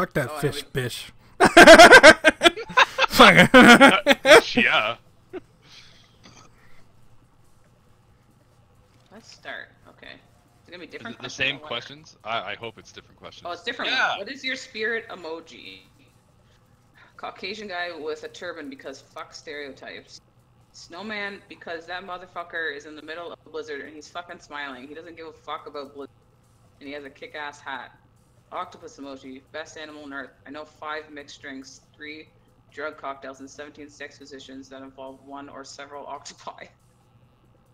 Fuck that Oh, fish, bish. Yeah. Let's start. Okay. It's gonna be Is different. it the same questions? I hope it's different questions. Oh, it's different. Yeah. What is your spirit emoji? Caucasian guy with a turban because fuck stereotypes. Snowman because that motherfucker is in the middle of a blizzard and he's fucking smiling. He doesn't give a fuck about blizzard. And he has a kick-ass hat. Octopus emoji. Best animal on earth. I know 5 mixed drinks, 3 drug cocktails, and 17 sex positions that involve one or several octopi.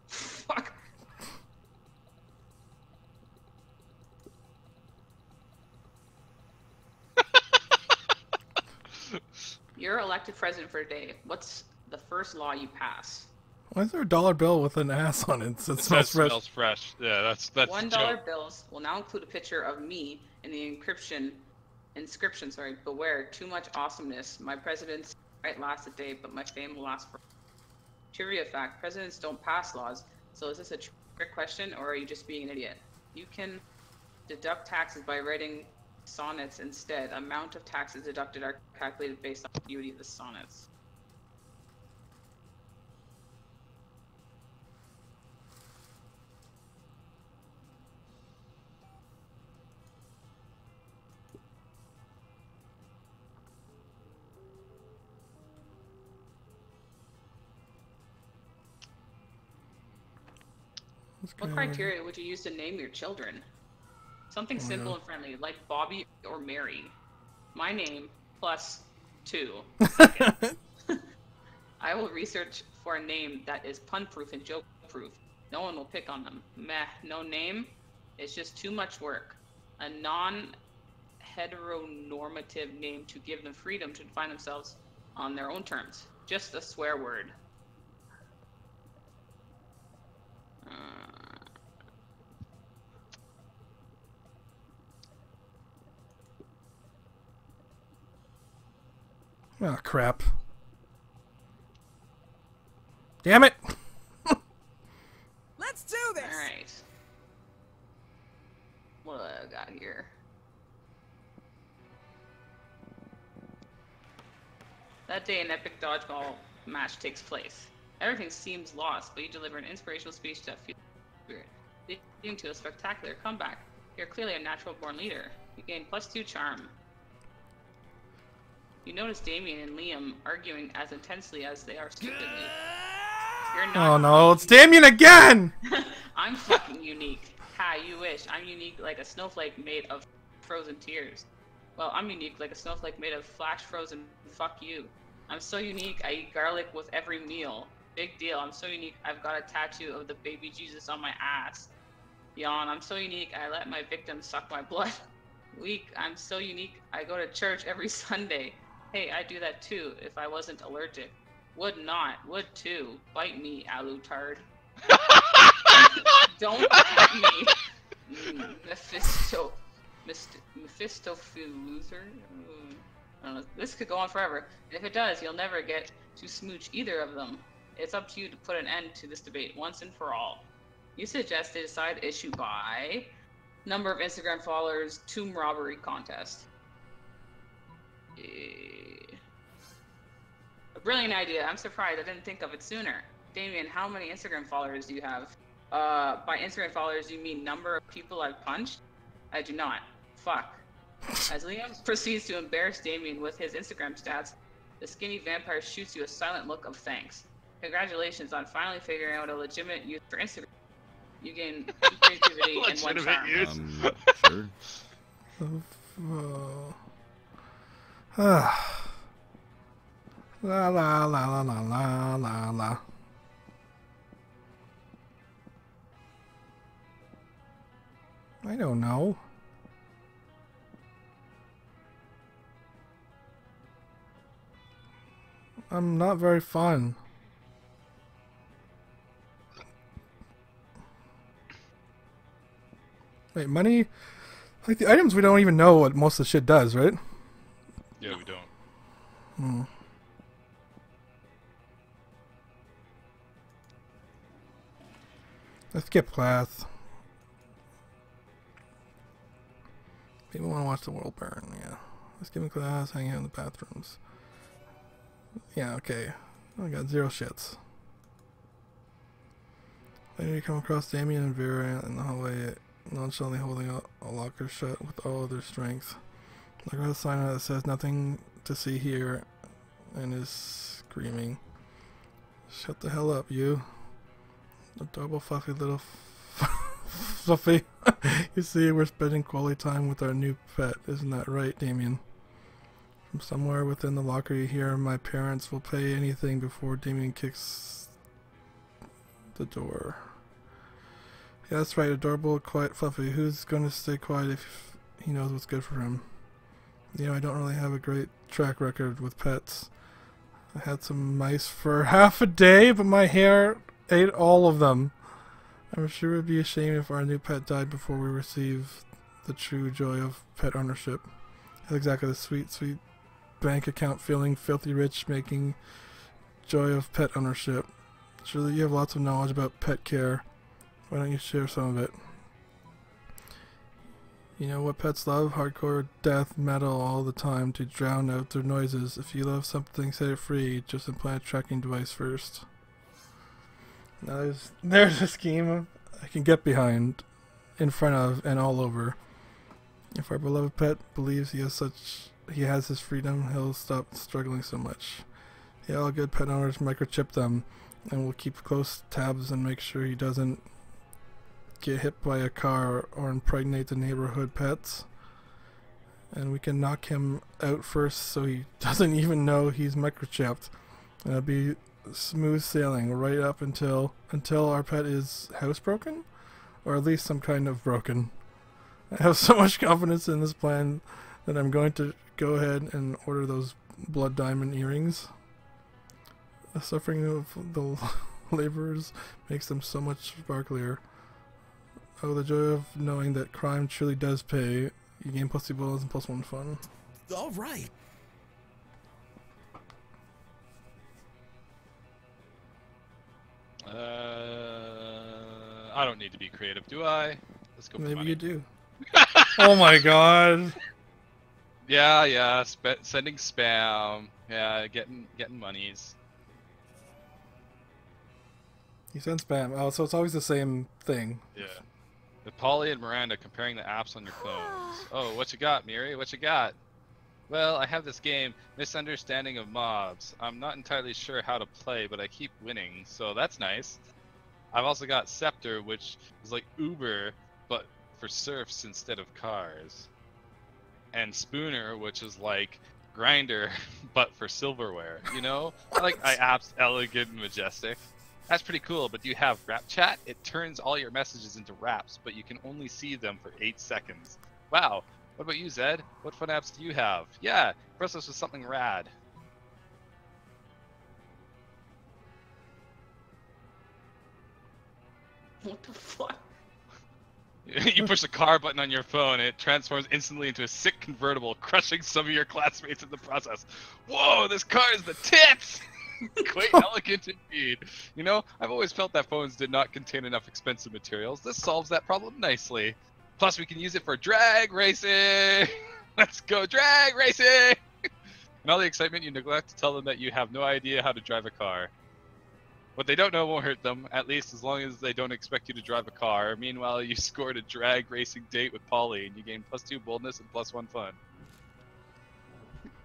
Fuck. You're elected president for a day. What's the first law you pass? Why is there a dollar bill with an ass on it? It smells fresh. Smells fresh. Yeah, that's $1 bills will now include a picture of me in the inscription. Sorry, beware too much awesomeness. My presidents might last a day, but my fame will last for. Trivia fact: presidents don't pass laws. So is this a trick question, or are you just being an idiot? You can deduct taxes by writing sonnets instead. Amount of taxes deducted are calculated based on the beauty of the sonnets. What criteria would you use to name your children? Something simple and friendly, like Bobby or Mary. My name plus 2. I will research for a name that is pun-proof and joke-proof. No one will pick on them. Meh, no name. It's just too much work. A non-heteronormative name to give them freedom to define themselves on their own terms. Just a swear word. Oh, crap. Damn it! Let's do this! Alright. What do I got here? That day, an epic dodgeball match takes place. Everything seems lost, but you deliver an inspirational speech that feels spirit, leading to a spectacular comeback. You're clearly a natural-born leader. You gain +2 charm. You notice Damien and Liam arguing as intensely as they are stupidly. You're not. Oh no, it's Damien again! I'm fucking unique. Ha, you wish. I'm unique like a snowflake made of frozen tears. Well, I'm unique like a snowflake made of flash frozen fuck you. I'm so unique, I eat garlic with every meal. Big deal, I'm so unique, I've got a tattoo of the baby Jesus on my ass. Yawn, I'm so unique, I let my victims suck my blood. Weak, I'm so unique, I go to church every Sunday. Hey, I'd do that too if I wasn't allergic. Would not, would too. Bite me, Alutard. Don't bite me. Mephistophelizer? I don't know. This could go on forever. And if it does, you'll never get to smooch either of them. It's up to you to put an end to this debate once and for all. You suggested a side issue by number of Instagram followers, tomb robbery contest. A brilliant idea. I'm surprised I didn't think of it sooner. Damien, how many Instagram followers do you have? By Instagram followers, you mean number of people I've punched? I do not. Fuck. As Liam proceeds to embarrass Damien with his Instagram stats, the skinny vampire shoots you a silent look of thanks. Congratulations on finally figuring out a legitimate use for Instagram. You gain 2 creativity and 1 charm. Sure. La la la la la la la la. I don't know. I'm not very fun. Wait, money? Like the items, we don't even know what most of the shit does, right? Yeah, we don't. Hmm. Let's skip class. People want to watch the world burn, yeah. skipping class, hanging out in the bathrooms. Yeah, okay. I got 0 shits. Later you come across Damien and Vera in the hallway, nonchalantly holding a locker shut with all of their strength. Look at a sign that says nothing to see here and is screaming. Shut the hell up, you. Adorable, fluffy little fluffy. You see, we're spending quality time with our new pet. Isn't that right, Damien? From somewhere within the locker you hear, my parents will pay anything before Damien kicks the door. Yeah, that's right, adorable, quiet, fluffy. Who's gonna stay quiet if he knows what's good for him? You know, I don't really have a great track record with pets. I had some mice for half a day, but my hair ate all of them. I'm sure it would be a shame if our new pet died before we receive the true joy of pet ownership. That's exactly the sweet, sweet bank account feeling, filthy rich making joy of pet ownership. Surely you have lots of knowledge about pet care. Why don't you share some of it? You know what pets love? Hardcore death metal all the time to drown out their noises. If you love something, set it free. Just implant a tracking device first. Now there's a scheme I can get behind, in front of, and all over. If our beloved pet believes he has his freedom, he'll stop struggling so much. Yeah, all good pet owners microchip them, and we'll keep close tabs and make sure he doesn't get hit by a car or impregnate the neighborhood pets. And we can knock him out first so he doesn't even know he's microchipped. And it'll be smooth sailing right up until our pet is housebroken, or at least some kind of broken. I have so much confidence in this plan that I'm going to go ahead and order those blood diamond earrings. The suffering of the laborers makes them so much sparklier. Oh, the joy of knowing that crime truly does pay. You gain plus 2 bullets and plus 1 fun. All right. I don't need to be creative, do I? Let's go. Maybe you do. Oh my god. Yeah. Sending spam. Yeah, getting monies. You send spam. Oh, so it's always the same thing. Yeah. With Polly and Miranda comparing the apps on your phones. Oh, what you got, Miri? What you got? Well, I have this game, Misunderstanding of Mobs. I'm not entirely sure how to play, but I keep winning, so that's nice. I've also got Scepter, which is like Uber, but for surfs instead of cars. And Spooner, which is like Grinder, but for silverware. You know? I like apps elegant and majestic. That's pretty cool, but do you have rap chat? It turns all your messages into raps, but you can only see them for 8 seconds. Wow. What about you, Zed? What fun apps do you have? Yeah, impress us with something rad. What the fuck? You push the car button on your phone, and it transforms instantly into a sick convertible, crushing some of your classmates in the process. Whoa, this car is the tits! Quite elegant indeed. You know, I've always felt that phones did not contain enough expensive materials. This solves that problem nicely. Plus, we can use it for drag racing! Let's go drag racing! In all the excitement, you neglect to tell them that you have no idea how to drive a car. What they don't know won't hurt them, at least as long as they don't expect you to drive a car. Meanwhile, you scored a drag racing date with Polly, and you gain +2 boldness and +1 fun.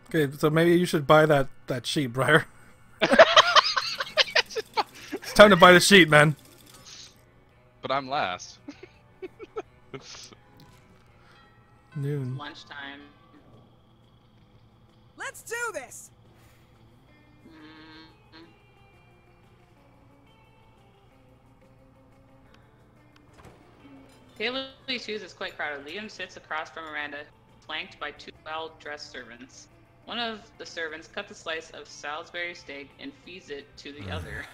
Okay, so maybe you should buy that sheet, Briar. It's time to buy the sheet, man. But I'm last. Noon. Lunchtime. Let's do this! Taylor Shoes is quite crowded. Liam sits across from Miranda, flanked by 2 well-dressed servants. One of the servants cuts a slice of Salisbury steak and feeds it to the other.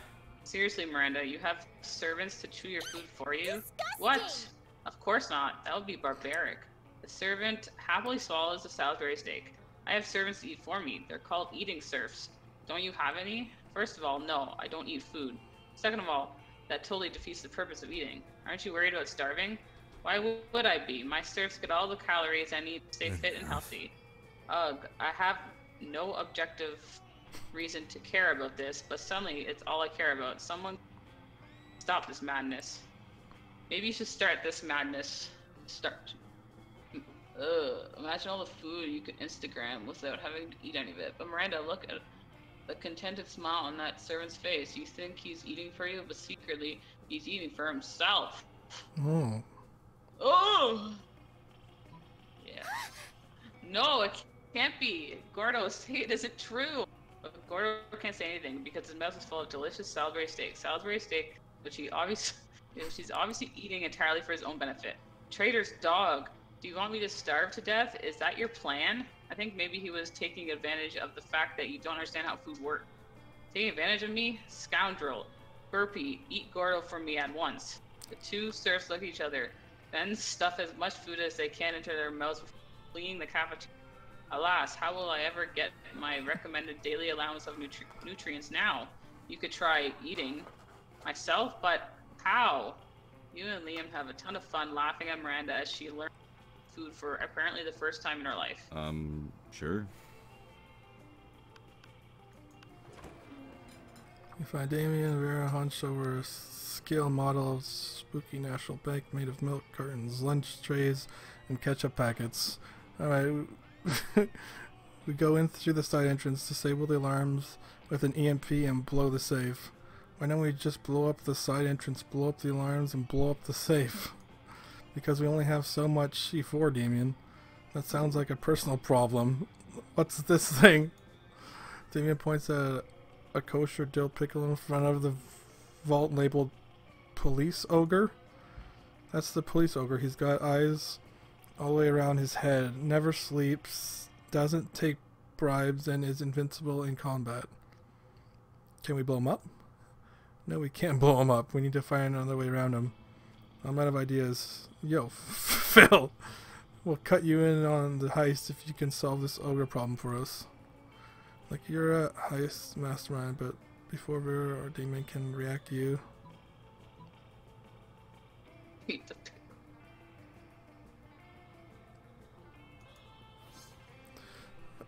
Seriously, Miranda, you have servants to chew your food for you? Disgusting. What? Of course not. That would be barbaric. The servant happily swallows the Salisbury steak. I have servants to eat for me. They're called eating serfs. Don't you have any? First of all, no, I don't eat food. Second of all, that totally defeats the purpose of eating. Aren't you worried about starving? Why would I be? My serfs get all the calories I need to stay fit and healthy. Ugh, I have no objective reason to care about this, but suddenly it's all I care about. Someone stop this madness. Maybe you should start this madness. Start. Imagine all the food you could Instagram without having to eat any of it. But Miranda, look at the contented smile on that servant's face. You think he's eating for you, but secretly he's eating for himself. Oh. Oh! Yeah. No, it can't be. Gordo, say it isn't true. But Gordo can't say anything because his mouth is full of delicious Salisbury steak. Salisbury steak, which he's obviously eating entirely for his own benefit. Traitor's dog. Do you want me to starve to death? Is that your plan? I think maybe he was taking advantage of the fact that you don't understand how food works. Taking advantage of me? Scoundrel. Burpee, eat Gordo for me at once. The two serfs look at each other, then stuff as much food as they can into their mouths before fleeing the cafeteria. Alas, how will I ever get my recommended daily allowance of nutrients now? You could try eating myself, but how? You and Liam have a ton of fun laughing at Miranda as she learns food for apparently the first time in her life. Sure. You find Damien and Vera hunched over a scale model of spooky National Bank made of milk cartons, lunch trays, and ketchup packets. Alright, we go in through the side entrance, disable the alarms with an EMP, and blow the safe. Why don't we just blow up the side entrance, blow up the alarms, and blow up the safe? Because we only have so much C4, Damien. That sounds like a personal problem. What's this thing? Damien points at a kosher dill pickle in front of the vault labeled Police Ogre. That's the Police Ogre. He's got eyes all the way around his head, never sleeps, doesn't take bribes, and is invincible in combat. Can we blow him up? No, we can't blow him up. We need to find another way around him. I'm out of ideas. Yo, Phil! We'll cut you in on the heist if you can solve this ogre problem for us. Like, you're a heist mastermind, but before Vera or Demon can react to you...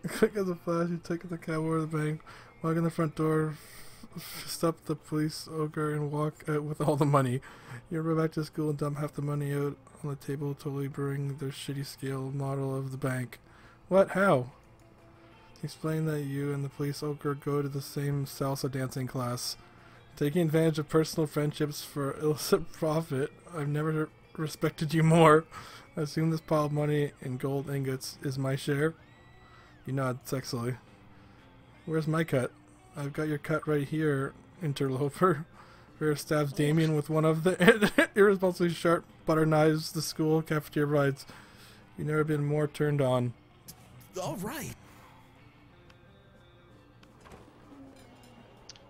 Quick as a flash, you take the cab over the bank, walk in the front door, stop the police ogre, and walk out with all the money. You run back to school and dump half the money out on the table, totally brewing their shitty scale model of the bank. What? How? Explain that you and the police ogre go to the same salsa dancing class. Taking advantage of personal friendships for illicit profit. I've never respected you more. I assume this pile of money in gold ingots is my share. You nod sexily. Where's my cut? I've got your cut right here, interloper. Vera stabs Damien with one of the irresponsibly sharp butter knives the school cafeteria rides. You've never been more turned on. All right.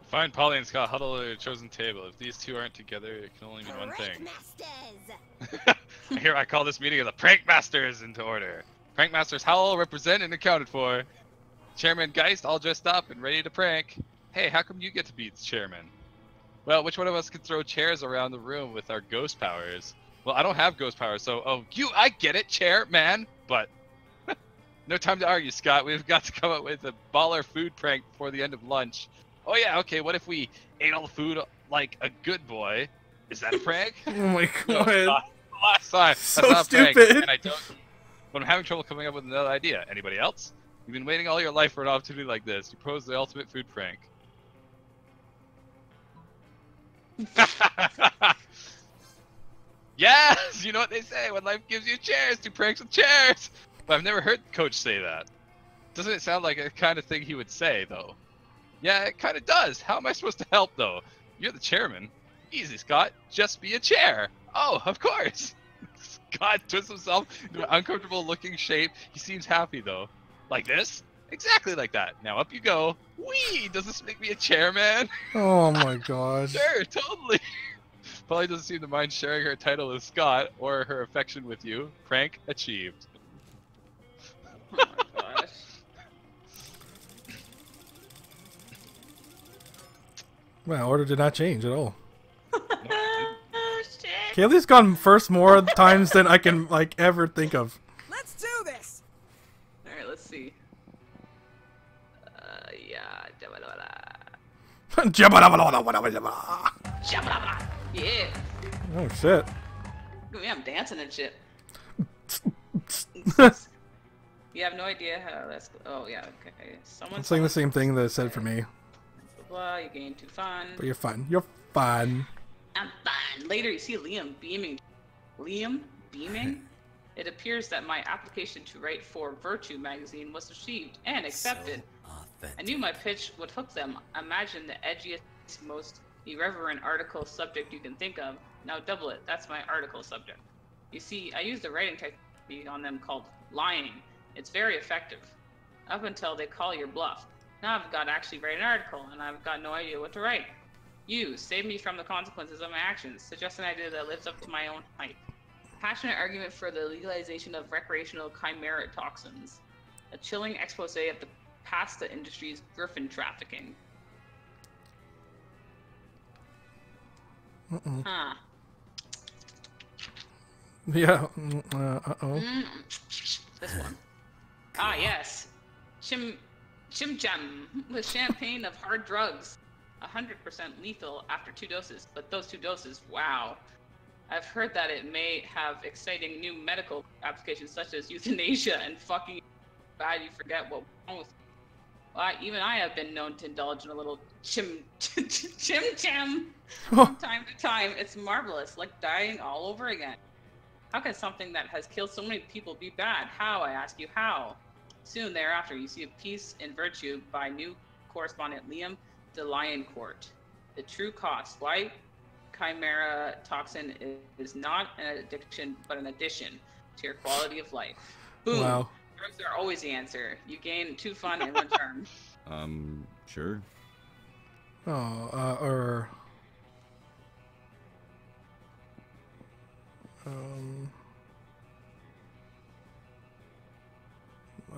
Find Polly and Scott huddled at a chosen table. If these two aren't together, it can only mean one thing. Here I call this meeting of the Prank Masters into order. Prank Masters Howell represented and accounted for. Chairman Geist all dressed up and ready to prank. Hey, how come you get to be the chairman? Well, which one of us could throw chairs around the room with our ghost powers? Well, I don't have ghost powers, so I get it, chairman. But no time to argue, Scott. We've got to come up with a baller food prank before the end of lunch. Oh yeah, okay, what if we ate all the food like a good boy? Is that a prank? Oh my god. No, last time. So that's not stupid. A prank, and I don't. But I'm having trouble coming up with another idea. Anybody else? You've been waiting all your life for an opportunity like this. You pose the ultimate food prank. Yes! You know what they say, when life gives you chairs, do pranks with chairs! But I've never heard Coach say that. Doesn't it sound like a kind of thing he would say, though? Yeah, it kind of does. How am I supposed to help, though? You're the chairman. Easy, Scott. Just be a chair. Oh, of course. Scott twists himself into an uncomfortable-looking shape. He seems happy, though. Like this? Exactly like that. Now up you go. Whee! Does this make me a chairman? Oh my god. Sure, totally. Polly doesn't seem to mind sharing her title with Scott or her affection with you. Prank achieved. Oh my gosh. Well, order did not change at all. Oh shit! Kaylee's gone first more times than I can ever think of. Let's do this. Alright, let's let's see. Yeah. Yeah. Oh shit. Yeah, I'm dancing and shit. You have no idea how that's. Oh yeah, okay. I'm saying the same thing that it said for me. Blah, you gain 2 fun. But you're fun. You're fun. I'm fine. Later, you see Liam beaming. Liam beaming? It appears that my application to write for Virtue magazine was received and accepted. I knew my pitch would hook them. Imagine the edgiest, most irreverent article subject you can think of. Now double it. That's my article subject. You see, I used a writing technique on them called lying. It's very effective. Up until they call your bluff. Now I've got to actually write an article, and I've got no idea what to write. You, save me from the consequences of my actions. Suggest an idea that lives up to my own hype. Passionate argument for the legalization of recreational chimera toxins. A chilling expose of the pasta industry's griffin trafficking. Huh. Yeah. Uh-oh. This one. Ah, yes. Chimcham with champagne of hard drugs. 100% lethal after 2 doses, but those 2 doses, wow. I've heard that it may have exciting new medical applications such as euthanasia and fucking bad you forget what wrong with. Well, even I have been known to indulge in a little chim from time to time. It's marvelous, like dying all over again. How can something that has killed so many people be bad? How, I ask you, how? Soon thereafter, you see a piece in Virtue by new correspondent Liam de Lioncourt. The true cost. Why chimera toxin is not an addiction, but an addition to your quality of life. Boom. Wow. Drugs are always the answer. You gain 2 fun in return. Sure. Oh,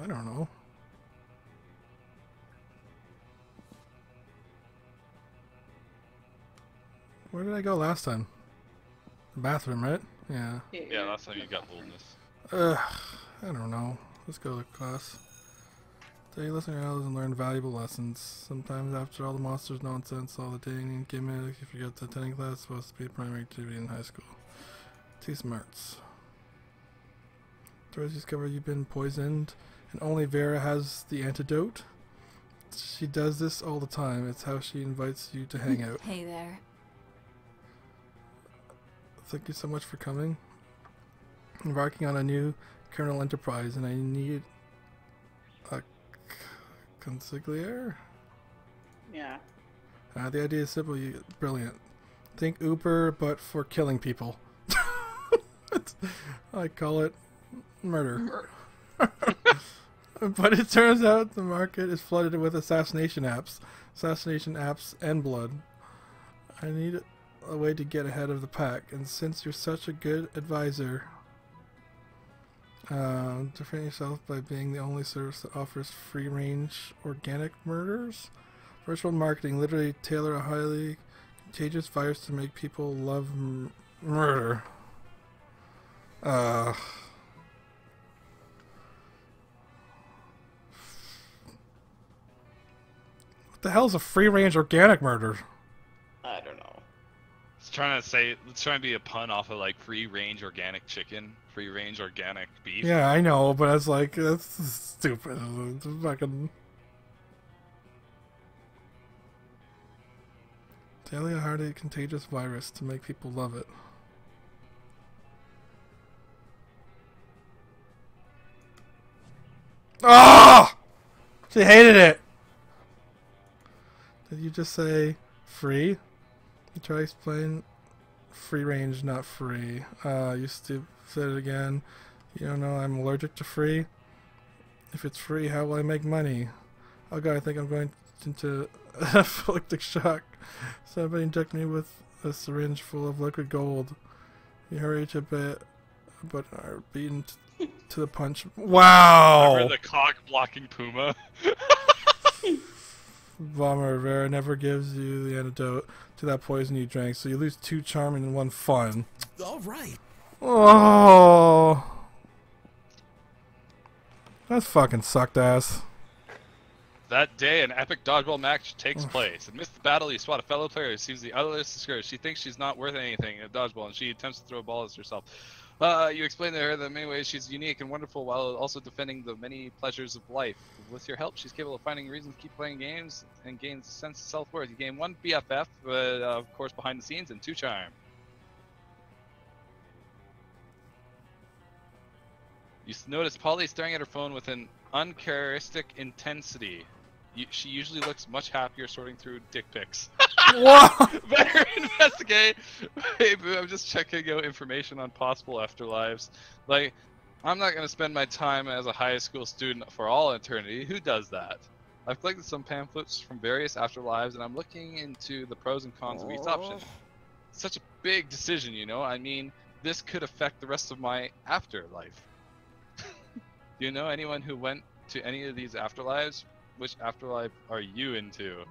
I don't know. Where did I go last time? The bathroom, right? Yeah. Yeah, last time you got boldness. I don't know. Let's go to class. They listen to others and learn valuable lessons. Sometimes after all the monsters nonsense, all the dating and gimmick, you forget that attending class is supposed to be a primary activity in high school. T smarts. Doris discover you've been poisoned, and only Vera has the antidote. She does this all the time. It's how she invites you to hang out. Hey there. Thank you so much for coming. Embarking on a new criminal enterprise, and I need a consigliere. Yeah. The idea is simple, brilliant. Think Uber, but for killing people. I call it murder. But it turns out the market is flooded with assassination apps and blood. I need a way to get ahead of the pack, and since you're such a good advisor, defend yourself by being the only service that offers free-range organic murders. Virtual marketing, literally tailor a highly contagious virus to make people love murder. What the hell is a free-range organic murder? I don't know. It's trying to be a pun off of like free range organic chicken, free range organic beef. Yeah, I know, but it's like, that's stupid. It's fucking... Daily a highly contagious virus to make people love it. Ah! She hated it! Did you just say free? You try to explain free range, not free. You said it again. You don't know I'm allergic to free? If it's free, how will I make money? Oh god, I think I'm going into anaphylactic shock. Somebody inject me with a syringe full of liquid gold. You hurry a bit, but are beaten to the punch. Wow! Remember the cock blocking puma? Vommer, Vera never gives you the antidote to that poison you drank, so you lose 2 charm and 1 fun. All right. Oh! That's fucking sucked ass. That day, an epic dodgeball match takes place. Amidst the battle, you spot a fellow player who seems the otherless discouraged. She thinks she's not worth anything in dodgeball, and she attempts to throw a ball at herself. You explain to her that in many ways she's unique and wonderful, while also defending the many pleasures of life. With your help, she's capable of finding reasons to keep playing games and gains a sense of self-worth. You gain 1 BFF, but of course behind the scenes, and 2 charm. You notice Polly staring at her phone with an uncharacteristic intensity. She usually looks much happier sorting through dick pics. What? Better investigate. Hey, boo, I'm just checking out information on possible afterlives. Like, I'm not going to spend my time as a high school student for all eternity. Who does that? I've collected some pamphlets from various afterlives, and I'm looking into the pros and cons of each option. It's such a big decision, you know? I mean, this could affect the rest of my afterlife. Do you know anyone who went to any of these afterlives? Which afterlife are you into?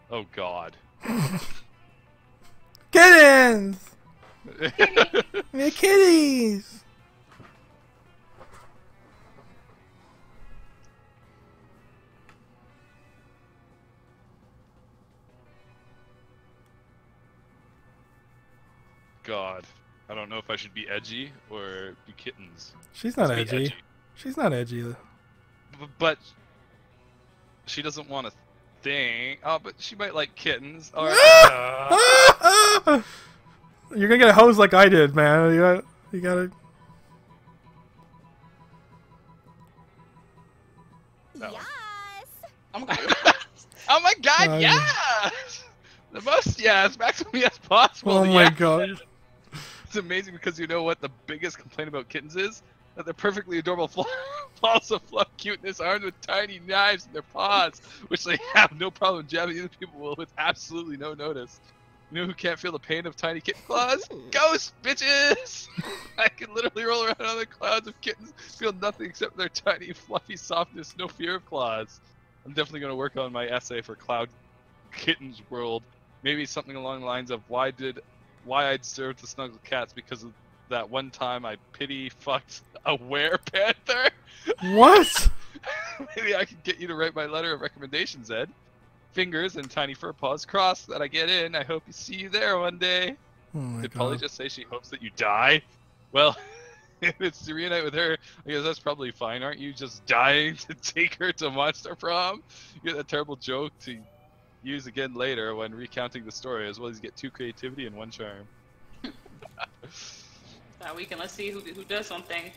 Oh God. Kittens! They're kitties! God. I don't know if I should be edgy or be kittens. She's not Let's be edgy. She's not edgy. But she doesn't want a thing. Oh, but she might like kittens. Or, You're gonna get a hose like I did, man. You gotta. That one. Yes. Oh my god. Oh my God! Yes, the most yes, maximum yes possible. Oh my yes. god. It's amazing because you know what the biggest complaint about kittens is? That they're perfectly adorable balls of fluff cuteness armed with tiny knives in their paws, which they have no problem jabbing other people with absolutely no notice. You know who can't feel the pain of tiny kitten claws? Ghost bitches! I can literally roll around on the clouds of kittens, feel nothing except their tiny fluffy softness, no fear of claws. I'm definitely going to work on my essay for Cloud Kitten's World. Maybe something along the lines of why I'd serve to snuggle cats because of that one time I pity fucked a werepanther. What? Maybe I could get you to write my letter of recommendations, Ed. Fingers and tiny fur paws crossed that I get in. I hope you see you there one day. Oh my Did god. Polly just say she hopes that you die? Well, if it's to reunite with her, I guess that's probably fine. Aren't you just dying to take her to Monster Prom? You get that terrible joke to use again later when recounting the story, as well as get 2 creativity and 1 charm. That weekend, let's see who does something.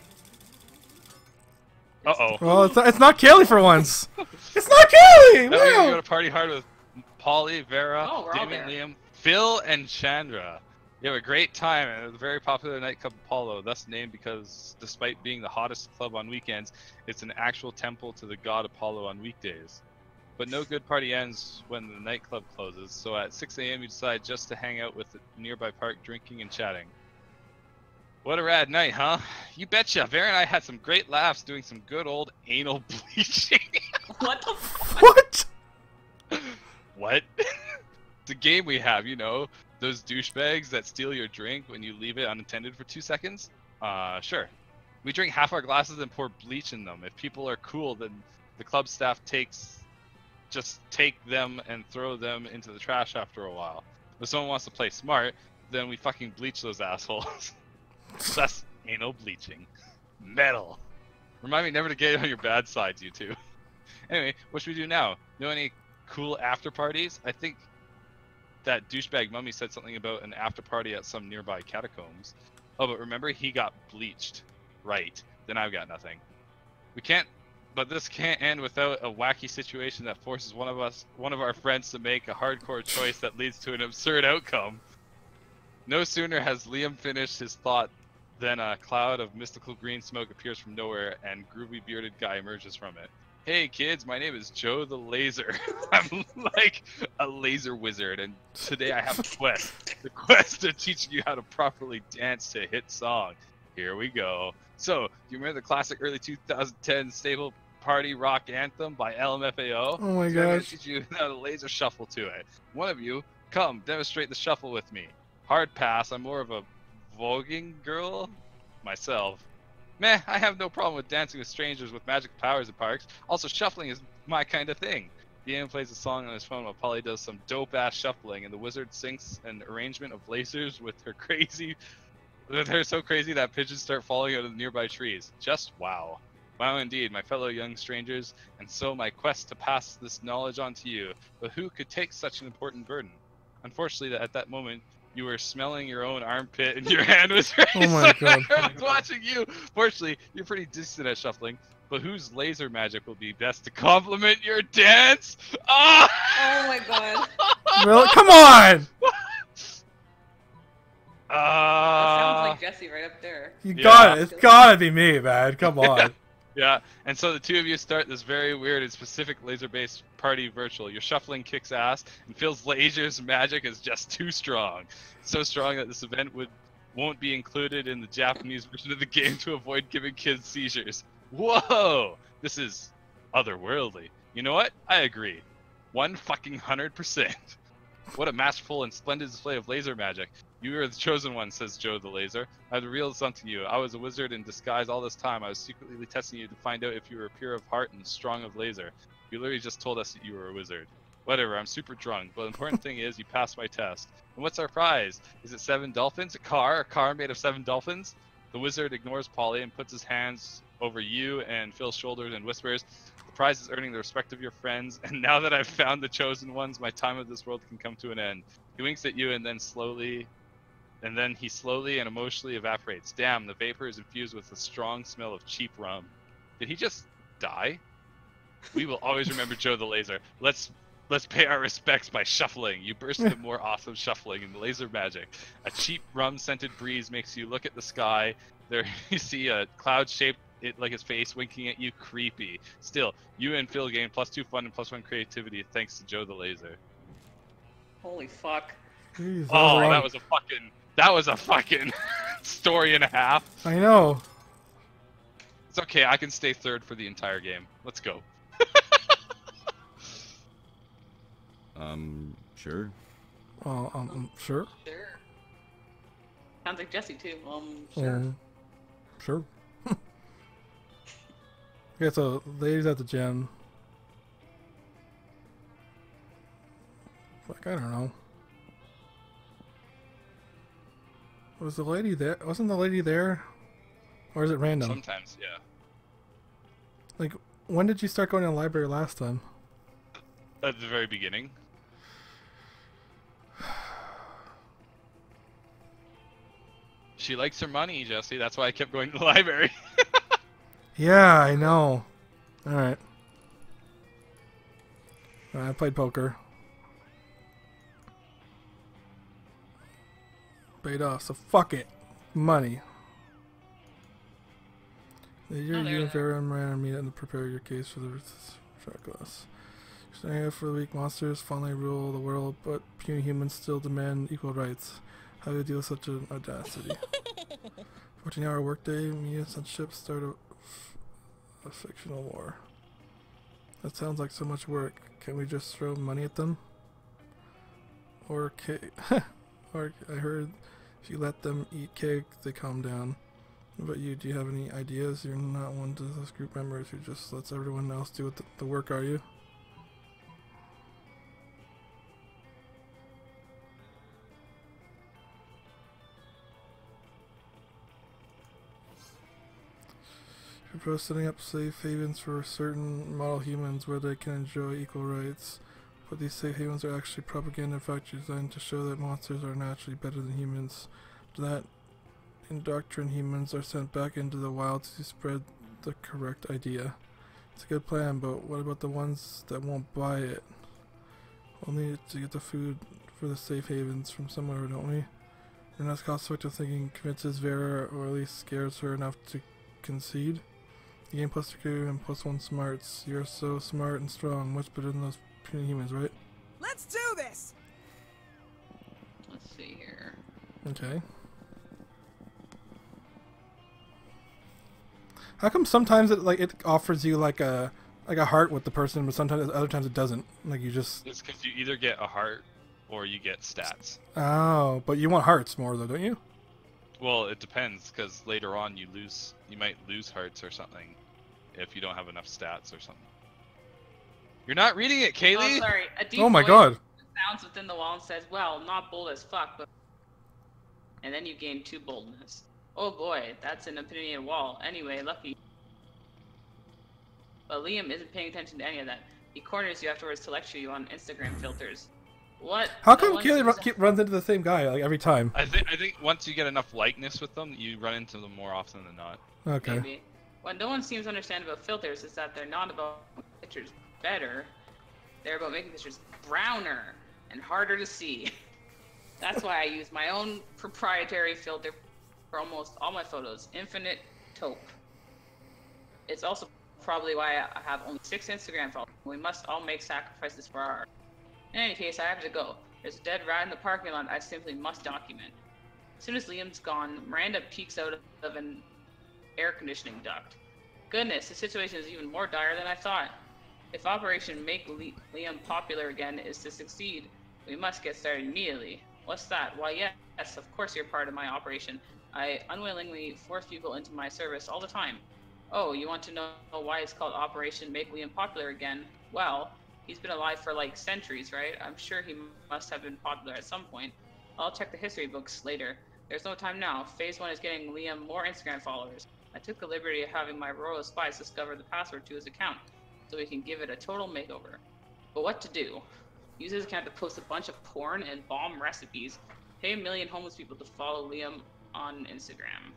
Uh-oh. Well, it's not Kaylee for once. It's not Kaylee! Now we're gonna go Wow. to party hard with Polly, Vera, Oh, we're all Damon, there. Liam, Phil, and Chandra. You have a great time at a very popular nightclub Apollo, thus named because despite being the hottest club on weekends, it's an actual temple to the god Apollo on weekdays. But no good party ends when the nightclub closes, so at 6 a.m. you decide just to hang out with the nearby park drinking and chatting. What a rad night, huh? You betcha. Vera and I had some great laughs doing some good old anal bleaching. What the fuck? What? What? It's a game we have, you know, those douchebags that steal your drink when you leave it unattended for 2 seconds? Sure. We drink half our glasses and pour bleach in them. If people are cool, then the club staff just take them and throw them into the trash after a while. If someone wants to play smart, then we fucking bleach those assholes. That's anal bleaching. Metal. Remind me never to get on your bad sides, you two. Anyway, what should we do now? Know any cool after parties? I think that douchebag mummy said something about an after party at some nearby catacombs. Oh, but remember, he got bleached. Right. Then I've got nothing. But this can't end without a wacky situation that forces one of our friends to make a hardcore choice that leads to an absurd outcome. No sooner has Liam finished his thought than a cloud of mystical green smoke appears from nowhere and groovy bearded guy emerges from it. Hey kids, my name is Joe the Laser. I'm like a laser wizard, and today I have a quest. The quest of teaching you how to properly dance to a hit song. Here we go. So, you remember the classic early 2010 staple party rock anthem by LMFAO? Oh my So I'm gonna gosh. teach you how to laser shuffle to it. One of you, come demonstrate the shuffle with me. Hard pass. I'm more of a voguing girl? Myself. Meh, I have no problem with dancing with strangers with magic powers at parks. Also, shuffling is my kind of thing. Ian plays a song on his phone while Polly does some dope-ass shuffling, and the wizard syncs an arrangement of lasers with her so crazy that pigeons start falling out of the nearby trees. Just wow. Wow indeed, my fellow young strangers, and so my quest to pass this knowledge on to you. But who could take such an important burden? Unfortunately, at that moment, you were smelling your own armpit and your hand was raised. Oh my God. I was watching you. Fortunately, you're pretty decent at shuffling. But whose laser magic will be best to complement your dance? Ah! Oh my god. Really? Come on! That sounds like Jesse right up there. You Yeah. got it. It's gotta be me, man. Come on. Yeah, and so the two of you start this very weird and specific laser-based party virtual. Your shuffling kicks ass, and feels laser's magic is just too strong. So strong that this event won't be included in the Japanese version of the game to avoid giving kids seizures. Whoa! This is otherworldly. You know what? I agree. 100%. What a masterful and splendid display of laser magic. You are the chosen one, says Joe the Laser. I have revealed something to you. I was a wizard in disguise all this time. I was secretly testing you to find out if you were pure of heart and strong of laser. You literally just told us that you were a wizard. Whatever, I'm super drunk, but the important thing is you passed my test. And what's our prize? Is it 7 dolphins? A car made of 7 dolphins? The wizard ignores Polly and puts his hands over you and Phil's shoulders and whispers, the prize is earning the respect of your friends, and now that I've found the chosen ones, my time of this world can come to an end. He winks at you and then he slowly and emotionally evaporates. Damn, the vapor is infused with a strong smell of cheap rum. Did he just die? We will always remember Joe the Laser. Let's pay our respects by shuffling. You burst into more awesome shuffling and laser magic. A cheap rum-scented breeze makes you look at the sky. There you see a cloud shaped like his face winking at you. Creepy. Still, you and Phil gain +2 fun and +1 creativity thanks to Joe the Laser. Holy fuck. Jeez, Oh, long. that was a fucking story and a half. I know. It's okay, I can stay third for the entire game. Let's go. Sure. Sure. Sure. Sounds like Jesse too. Sure. Sure. Okay, so ladies at the gym. Like, I don't know. Was the lady there? Wasn't the lady there? Or is it random? Sometimes, yeah. Like, when did you start going to the library last time? At the very beginning. She likes her money, Jesse. That's why I kept going to the library. Yeah, I know. Alright. I played poker. Paid off, so fuck it. Money. You're you and Farrah and Miranda meet and prepare your case for the shot glass. Standing up for the weak monsters finally rule the world, but puny humans still demand equal rights. How do you deal with such an audacity? 14-hour workday, mutants and ships start a fictional war. That sounds like so much work. Can we just throw money at them? Or cake? Or I heard if you let them eat cake, they calm down. What about you? Do you have any ideas? You're not one of those group members who just lets everyone else do the work, are you? Propose setting up safe havens for certain model humans where they can enjoy equal rights. But these safe havens are actually propaganda factories designed to show that monsters are naturally better than humans. That indoctrined humans are sent back into the wild to spread the correct idea. It's a good plan, but what about the ones that won't buy it? We'll need to get the food for the safe havens from somewhere, don't we? And that's cost-effective thinking convinces Vera, or at least scares her enough to concede. You gain +2 and +1 smarts. You're so smart and strong, much better than those puny humans, right? Let's do this! Let's see here. Okay. How come sometimes it offers you like a heart with the person, but sometimes other times it doesn't? Like you just. It's because you either get a heart or you get stats. Oh, but you want hearts more though, don't you? Well, it depends, because later on you might lose hearts or something if you don't have enough stats or something. You're not reading it, Kaylee. Oh, sorry. A deep Oh my voice god. sounds within the wall and says, "Well, not bold as fuck, but..." And then you gain 2 boldness. Oh boy, that's an opinionated wall. Anyway, lucky. But Liam isn't paying attention to any of that. He corners you afterwards to lecture you on Instagram filters. What? How No come one Kaylee seems to- runs into the same guy like every time? I think once you get enough likeness with them, you run into them more often than not. Okay. Maybe. What no one seems to understand about filters is that they're not about making pictures better. They're about making pictures browner and harder to see. That's why I use my own proprietary filter for almost all my photos, Infinite Taupe. It's also probably why I have only 6 Instagram followers. We must all make sacrifices for our art. In any case, I have to go. There's a dead rat in the parking lot I simply must document. As soon as Liam's gone, Miranda peeks out of an air conditioning duct. Goodness, the situation is even more dire than I thought. If Operation Make Liam Popular Again is to succeed, we must get started immediately. What's that? Why, yes, of course you're part of my operation. I unwillingly force people into my service all the time. Oh, you want to know why it's called Operation Make Liam Popular Again? Well, he's been alive for like centuries, right? I'm sure he must have been popular at some point. I'll check the history books later. There's no time now. Phase 1 is getting Liam more Instagram followers. I took the liberty of having my royal spies discover the password to his account, so we can give it a total makeover. But what to do? Use his account to post a bunch of porn and bomb recipes. Pay 1 million homeless people to follow Liam on Instagram.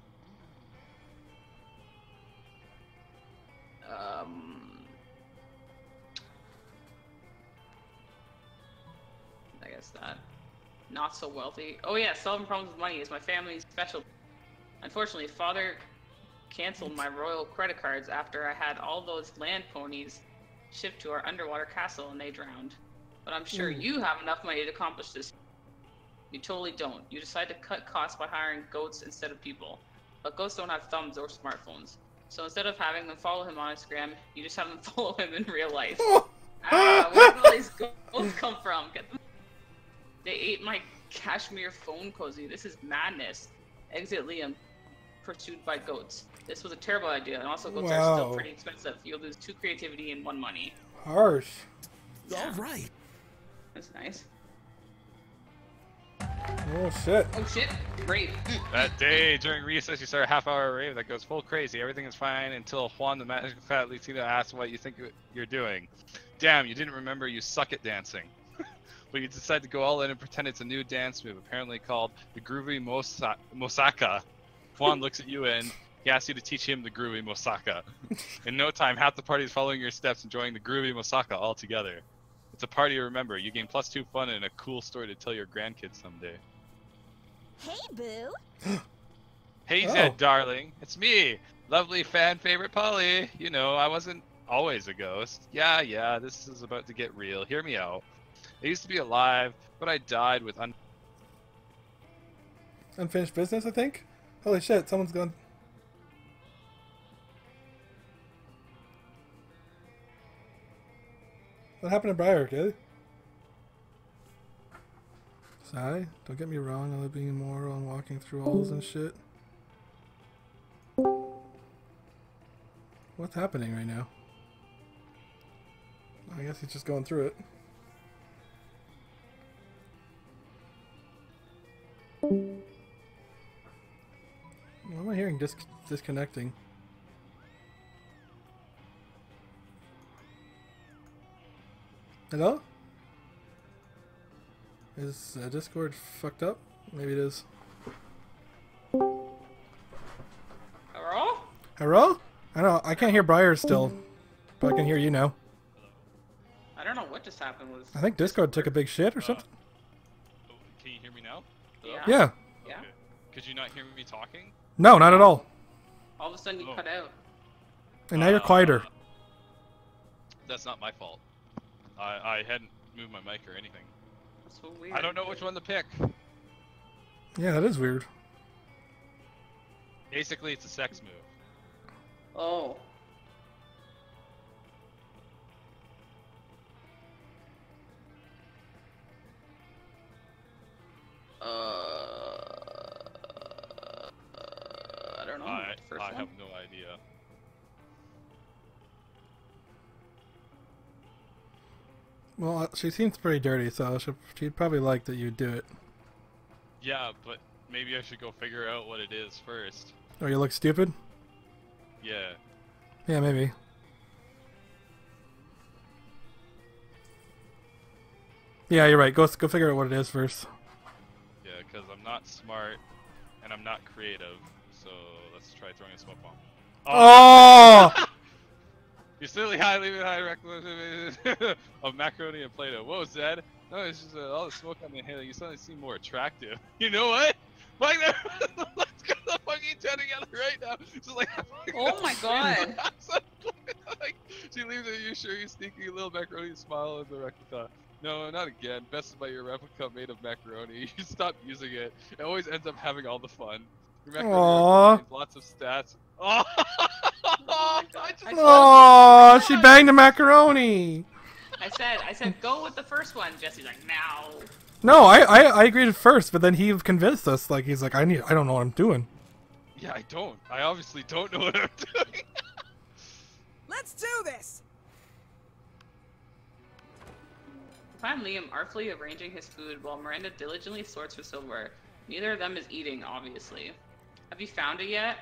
I guess that. Not so wealthy. Oh yeah, solving problems with money is my family's specialty. Unfortunately, father canceled my royal credit cards after I had all those land ponies shipped to our underwater castle and they drowned. But I'm sure you have enough money to accomplish this. You totally don't. You decide to cut costs by hiring goats instead of people. But goats don't have thumbs or smartphones. So instead of having them follow him on Instagram, you just have them follow him in real life. Where did all these goats come from? Get them. They ate my cashmere phone cozy. This is madness. Exit Liam, pursued by goats. This was a terrible idea, and also goats are still pretty expensive. You'll lose 2 creativity and 1 money. Harsh. All right. That's nice. Oh shit. Oh shit, rave. That day during recess, you start a half-hour rave that goes full crazy. Everything is fine until Juan, the magical cat Lucina, asks what you think you're doing. Damn, you didn't remember you suck at dancing. But you decide to go all in and pretend it's a new dance move, apparently called the Groovy Mosaka. Juan looks at you and he asks you to teach him the Groovy Mosaka. In no time, half the party is following your steps, enjoying the Groovy Mosaka all together. It's a party to remember. You gain +2 fun and a cool story to tell your grandkids someday. Hey, Boo. Hey, Oh. Zed, darling. It's me, lovely fan favorite Polly. You know, I wasn't always a ghost. Yeah, this is about to get real. Hear me out. I used to be alive, but I died with Unfinished business, I think? Holy shit, someone's gone. What happened to Briar, kid? Sigh, don't get me wrong, I love being immoral and walking through walls and shit. What's happening right now? I guess he's just going through it. Why am I hearing disconnecting? Hello? Is Discord fucked up? Maybe it is. Hello? Hello? I don't know. I can't hear Briar still, but I can hear you now. I don't know what just happened. Was I think Discord took a big shit or something. Can you hear me now? yeah. Yeah. Yeah. Okay. Could you not hear me talking? No, not at all. All of a sudden you Oh. cut out. And now you're quieter. That's not my fault. I hadn't moved my mic or anything. That's so weird. I don't know which one to pick. Yeah, that is weird. Basically, it's a sex move. Oh. don't know what the first I one. have no idea. Well, she seems pretty dirty, so she'd probably like that you do it. Yeah, but maybe I should go figure out what it is first. Or you look stupid? Yeah. Yeah, maybe. Yeah, you're right. Go figure out what it is first. Yeah, because I'm not smart and I'm not creative. So let's try throwing a smoke bomb. Oh! You're silly high, leaving high reclamation of macaroni and Play-Doh. Whoa, Zed. No, it's just all the smoke I'm inhaling. You suddenly seem more attractive. You know what? Like, let's go the fucking 10 together right now. Just like, Oh my god. like, she leaves it. You sure you sneaky little macaroni smile in the replica? No, not again. Bested by your replica made of macaroni. You stop using it. It always ends up having all the fun. Your macaroni contains lots of stats. Oh, Oh, she banged the macaroni. I said, go with the first one. Jesse's like, now. No, I agreed at first, but then he convinced us. Like he's like, I don't know what I'm doing. Yeah, I don't. I obviously don't know what I'm doing. Let's do this. Find Liam artfully arranging his food while Miranda diligently sorts for silverware. Neither of them is eating, obviously. Have you found it yet?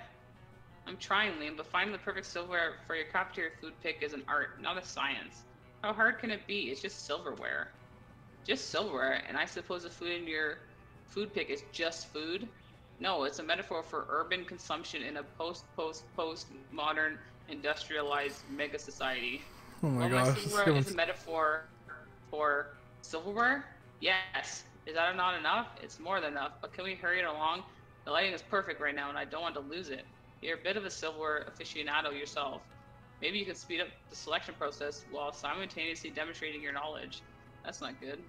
I'm trying, Liam, but finding the perfect silverware for your cafeteria food pick is an art, not a science. How hard can it be? It's just silverware. Just silverware, and I suppose the food in your food pick is just food? No, it's a metaphor for urban consumption in a post-modern industrialized mega society. Oh my Well, my gosh. silverware is a metaphor for silverware? Yes. Is that not enough? It's more than enough, but can we hurry it along? The lighting is perfect right now, and I don't want to lose it. You're a bit of a silverware aficionado yourself. Maybe you can speed up the selection process while simultaneously demonstrating your knowledge. That's not good.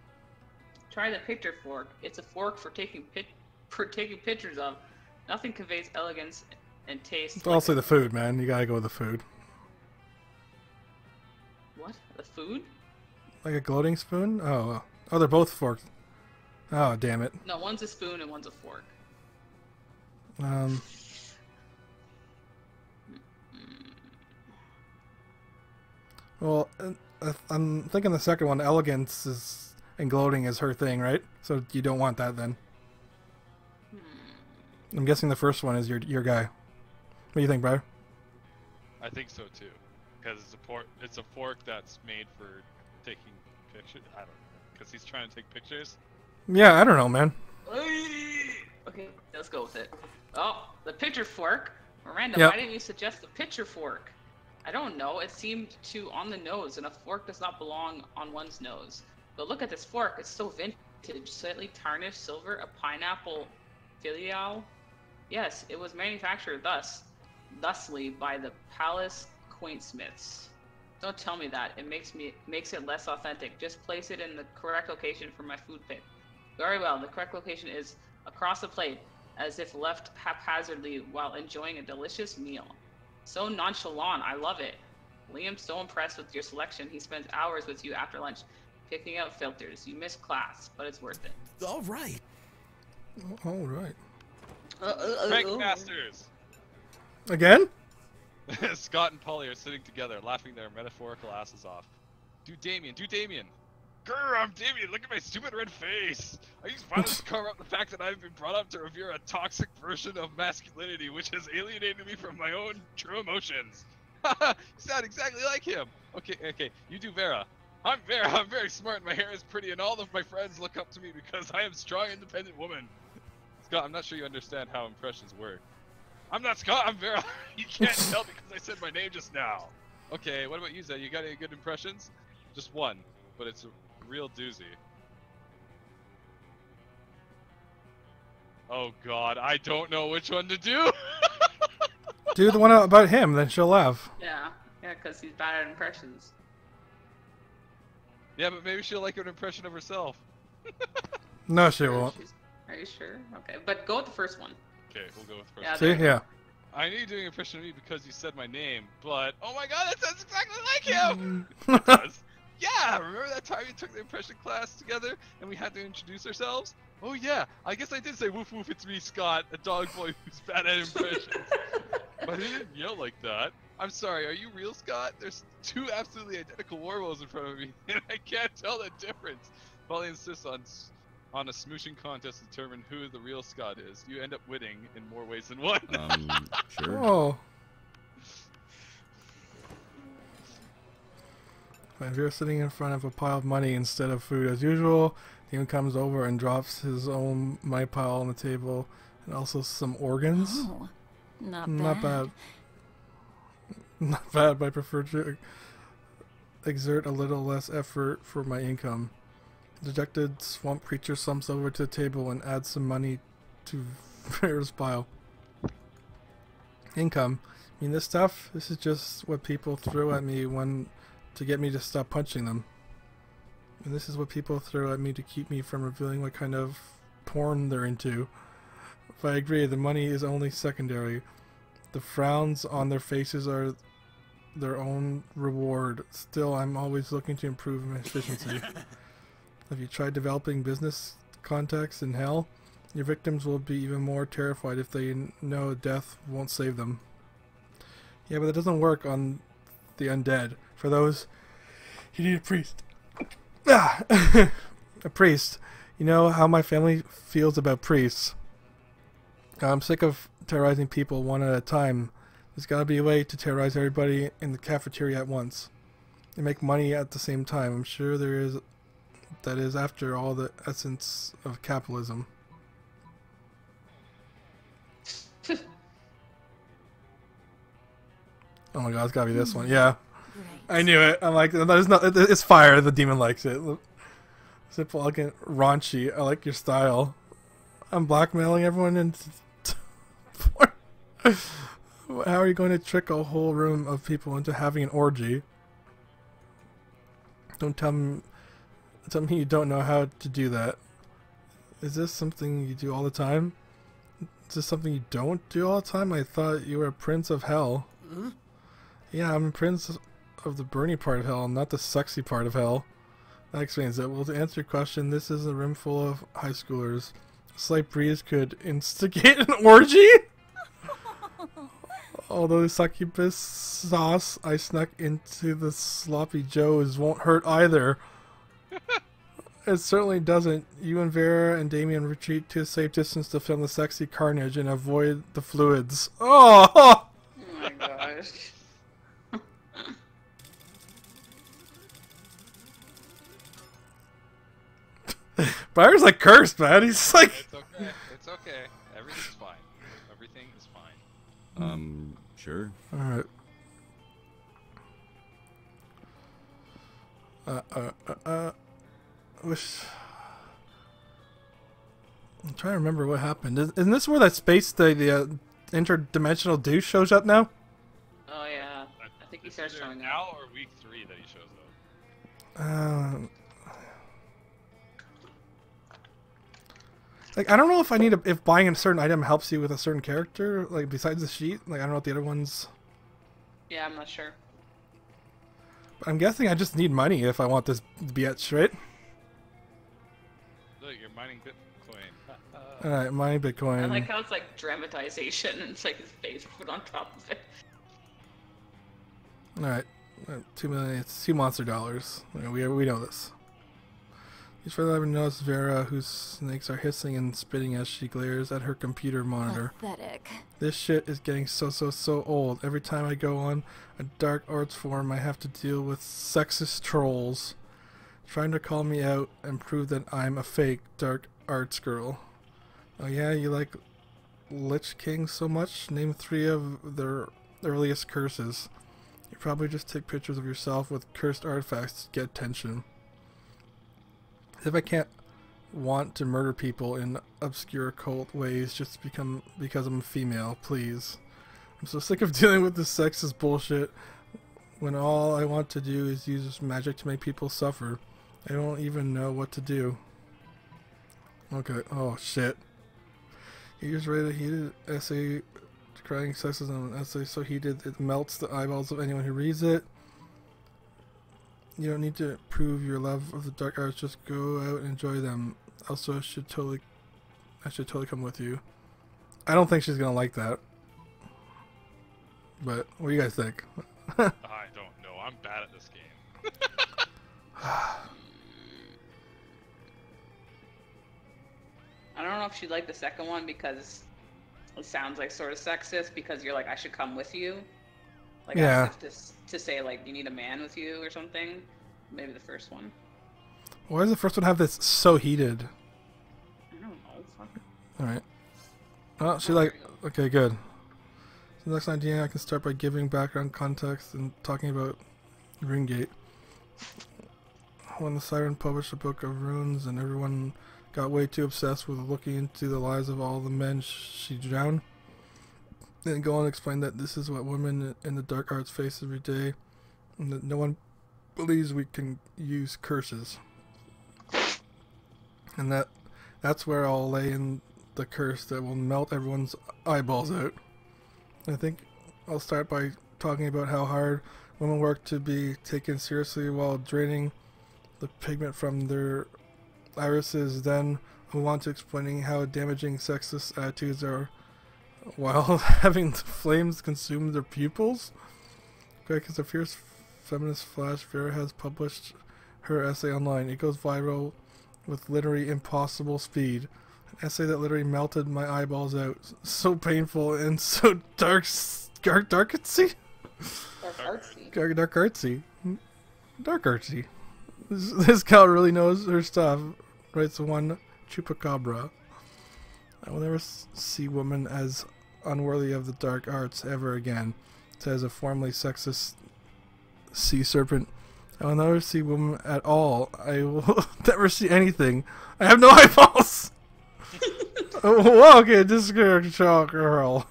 Try the picture fork. It's a fork for taking pictures of. Nothing conveys elegance and taste. It's also the food, man. You gotta go with the food. What? The food? Like a gloating spoon? Oh, they're both forks. Oh, damn it. No, one's a spoon and one's a fork. Well, I'm thinking the second one, elegance is and gloating is her thing, right? So you don't want that then. I'm guessing the first one is your guy. What do you think, bro? I think so too, because it's a fork that's made for taking pictures. I don't know, because he's trying to take pictures. Yeah, I don't know, man. Okay, let's go with it. Oh, the picture fork. Miranda, Yep. why didn't you suggest the picture fork? I don't know. It seemed too on the nose, and a fork does not belong on one's nose. But look at this fork. It's so vintage, slightly tarnished silver, a pineapple filial. Yes, it was manufactured thusly by the Palace Quaintsmiths. Don't tell me that. It makes it less authentic. Just place it in the correct location for my food pick. Very well. The correct location is across the plate, as if left haphazardly while enjoying a delicious meal. So nonchalant. I love it. Liam's so impressed with your selection. He spends hours with you after lunch, picking out filters. You missed class, but it's worth it. All right. All right. Prank Masters! Again? Scott and Polly are sitting together, laughing their metaphorical asses off. Do Damien. Grr, I'm Damien, look at my stupid red face! I use violence to cover up the fact that I've been brought up to revere a toxic version of masculinity which has alienated me from my own true emotions. Haha, you sound exactly like him! Okay, you do Vera. I'm Vera, I'm very smart, my hair is pretty, and all of my friends look up to me because I am a strong, independent woman. Scott, I'm not sure you understand how impressions work. I'm not Scott, I'm Vera. You can't tell because I said my name just now. Okay, what about you, Zed? You got any good impressions? Just one, but it's a real doozy. Oh god, I don't know which one to do. Do the one about him, then she'll laugh. Yeah, because he's bad at impressions. Yeah, but maybe she'll like an impression of herself. No, she won't. Are you sure? Okay, but go with the first one. Okay, we'll go with the first Yeah, one. See? there you Yeah. I knew you doing an impression of me because you said my name, but oh my god, that sounds exactly like him! It does. Yeah, remember that time you took the impression class together and we had to introduce ourselves? Oh yeah, I guess I did say woof woof, it's me, Scott, a dog boy who's bad at impressions. But he didn't yell like that. I'm sorry, are you real, Scott? There's two absolutely identical Warwolves in front of me, and I can't tell the difference. Polly insists on a smooshing contest to determine who the real Scott is. You end up winning in more ways than one. Sure. Oh. If you're sitting in front of a pile of money instead of food as usual, Demon comes over and drops his own money pile on the table, and also some organs. Oh, not bad. Not bad. Not bad, but I prefer to exert a little less effort for my income. The dejected swamp creature slumps over to the table and adds some money to Vera's pile. Income. I mean, this stuff, this is just what people throw at me to get me to stop punching them. And this is what people throw at me to keep me from revealing what kind of porn they're into. If I agree, the money is only secondary. The frowns on their faces are their own reward. Still, I'm always looking to improve my efficiency. Have you tried developing business contacts in hell? Your victims will be even more terrified if they know death won't save them. Yeah, but it doesn't work on the undead. For those, you need a priest. Ah! A priest. You know how my family feels about priests. I'm sick of terrorizing people one at a time. There's gotta be a way to terrorize everybody in the cafeteria at once. And make money at the same time. I'm sure there is. That is, after all, the essence of capitalism. Oh my god, it's gotta be this one. Yeah. Great. I knew it. I'm like, there's no, it's fire. The demon likes it. Simple, elegant, raunchy. I like your style. I'm blackmailing everyone into. How are you going to trick a whole room of people into having an orgy? Don't tell me you don't know how to do that. Is this something you do all the time? Is this something you don't do all the time? I thought you were a prince of hell. Hmm? Yeah, I'm a prince of the burny part of hell, not the sexy part of hell. That explains it. Well, to answer your question, this is a room full of high schoolers. A slight breeze could instigate an orgy? Although the succubus sauce I snuck into the sloppy joes won't hurt either. It certainly doesn't. You and Vera and Damien retreat to a safe distance to film the sexy carnage and avoid the fluids. Oh! Oh my gosh. Byron's like cursed, man. He's like... It's okay. It's okay. Everything's fine. Everything is fine. Sure. Alright. Wish... I'm trying to remember what happened. Isn't this where that space, the interdimensional douche shows up now? Oh yeah. I think he starts Either showing now up. or week 3 that he shows up. Like, I don't know if I need if buying a certain item helps you with a certain character, like besides the sheet. Like, I don't know what the other ones. Yeah, I'm not sure. But I'm guessing I just need money if I want this to be at straight. Look, you're mining Bitcoin. Alright, money, Bitcoin. I like how it's like dramatization and it's like his face put on top of it. Alright, 2 million. It's $2 monster. We know this. He's further ever noticed Vera, whose snakes are hissing and spitting as she glares at her computer monitor. Pathetic. This shit is getting so old. Every time I go on a dark arts forum, I have to deal with sexist trolls trying to call me out and prove that I'm a fake dark arts girl. Oh yeah, you like Lich King so much? Name 3 of their earliest curses. You probably just take pictures of yourself with cursed artifacts to get attention. If I can't want to murder people in obscure occult ways just because I'm a female, please. I'm so sick of dealing with this sexist bullshit when all I want to do is use magic to make people suffer. I don't even know what to do. Okay, oh shit. He just read a heated essay decrying sexism, an essay so heated it melts the eyeballs of anyone who reads it. You don't need to prove your love of the dark arts, just go out and enjoy them. Also, I should totally come with you. I don't think she's gonna like that. But what do you guys think? I don't know. I'm bad at this game. I don't know if she'd like the second one because it sounds like sort of sexist because you're like, I should come with you. Like, Yeah. as if to say, like, you need a man with you or something. Maybe the first one. Why does the first one have this so heated? I don't know. Fuck. Alright. Oh, she like... Okay, good. So the next idea, I can start by giving background context and talking about RuneGate. When the Siren published a book of runes and everyone got way too obsessed with looking into the lives of all the men she drowned, then go on and explain that this is what women in the dark arts face every day, and that no one believes we can use curses. And that's where I'll lay in the curse that will melt everyone's eyeballs out. I think I'll start by talking about how hard women work to be taken seriously while draining the pigment from their irises. Then I want to explaining how damaging sexist attitudes are while having the flames consume their pupils. Okay, because the fierce feminist Flash Vera has published her essay online. It goes viral with literally impossible speed. An essay that literally melted my eyeballs out. So painful and so dark-artsy? Dark artsy. This gal really knows her stuff, writes one chupacabra. I will never see women as unworthy of the dark arts ever again, says a formerly sexist sea serpent. I will never see women at all. I will never see anything. I have no eyeballs! Whoa, okay, this girl.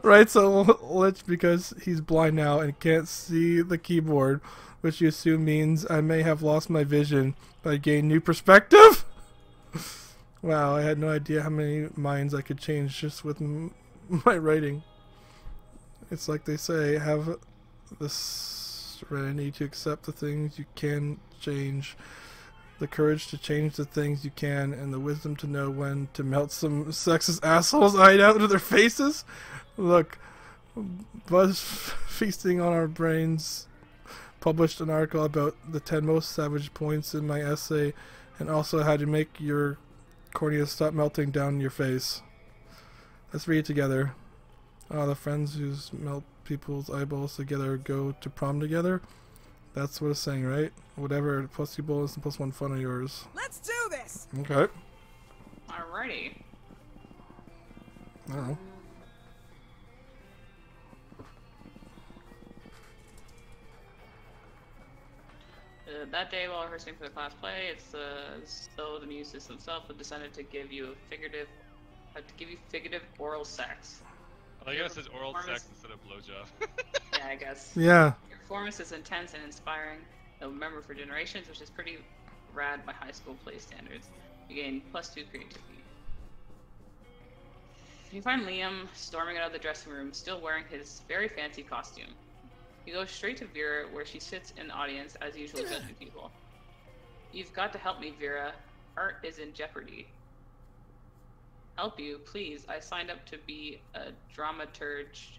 Writes a lich because he's blind now and can't see the keyboard, which you assume means I may have lost my vision, but I gain new perspective? Wow, I had no idea how many minds I could change just with my writing. It's like they say, have the serenity to accept the things you can change, the courage to change the things you can, and the wisdom to know when to melt some sexist assholes eyed out of their faces. Look, Buzz Feasting on Our Brains published an article about the 10 most savage points in my essay, and also how to make your cornea stop melting down your face. Let's read it together. The friends who melt people's eyeballs together go to prom together. That's what it's saying, right? Whatever, plus 2 bullets and plus 1 fun of yours. Let's do this! Okay. Alrighty. I don't know. That day, while rehearsing for the class play, it's so the muses himself have decided to give you figurative oral sex. I guess it's oral sex instead of blowjob. Yeah, I guess. Yeah. Your performance is intense and inspiring. They'll remember for generations, which is pretty rad by high school play standards. You gain plus 2 creativity. You find Liam storming out of the dressing room, still wearing his very fancy costume. You go straight to Vera, where she sits in the audience, as usual, judging people. You've got to help me, Vera. Art is in jeopardy. Help you, please. I signed up to be a dramaturge,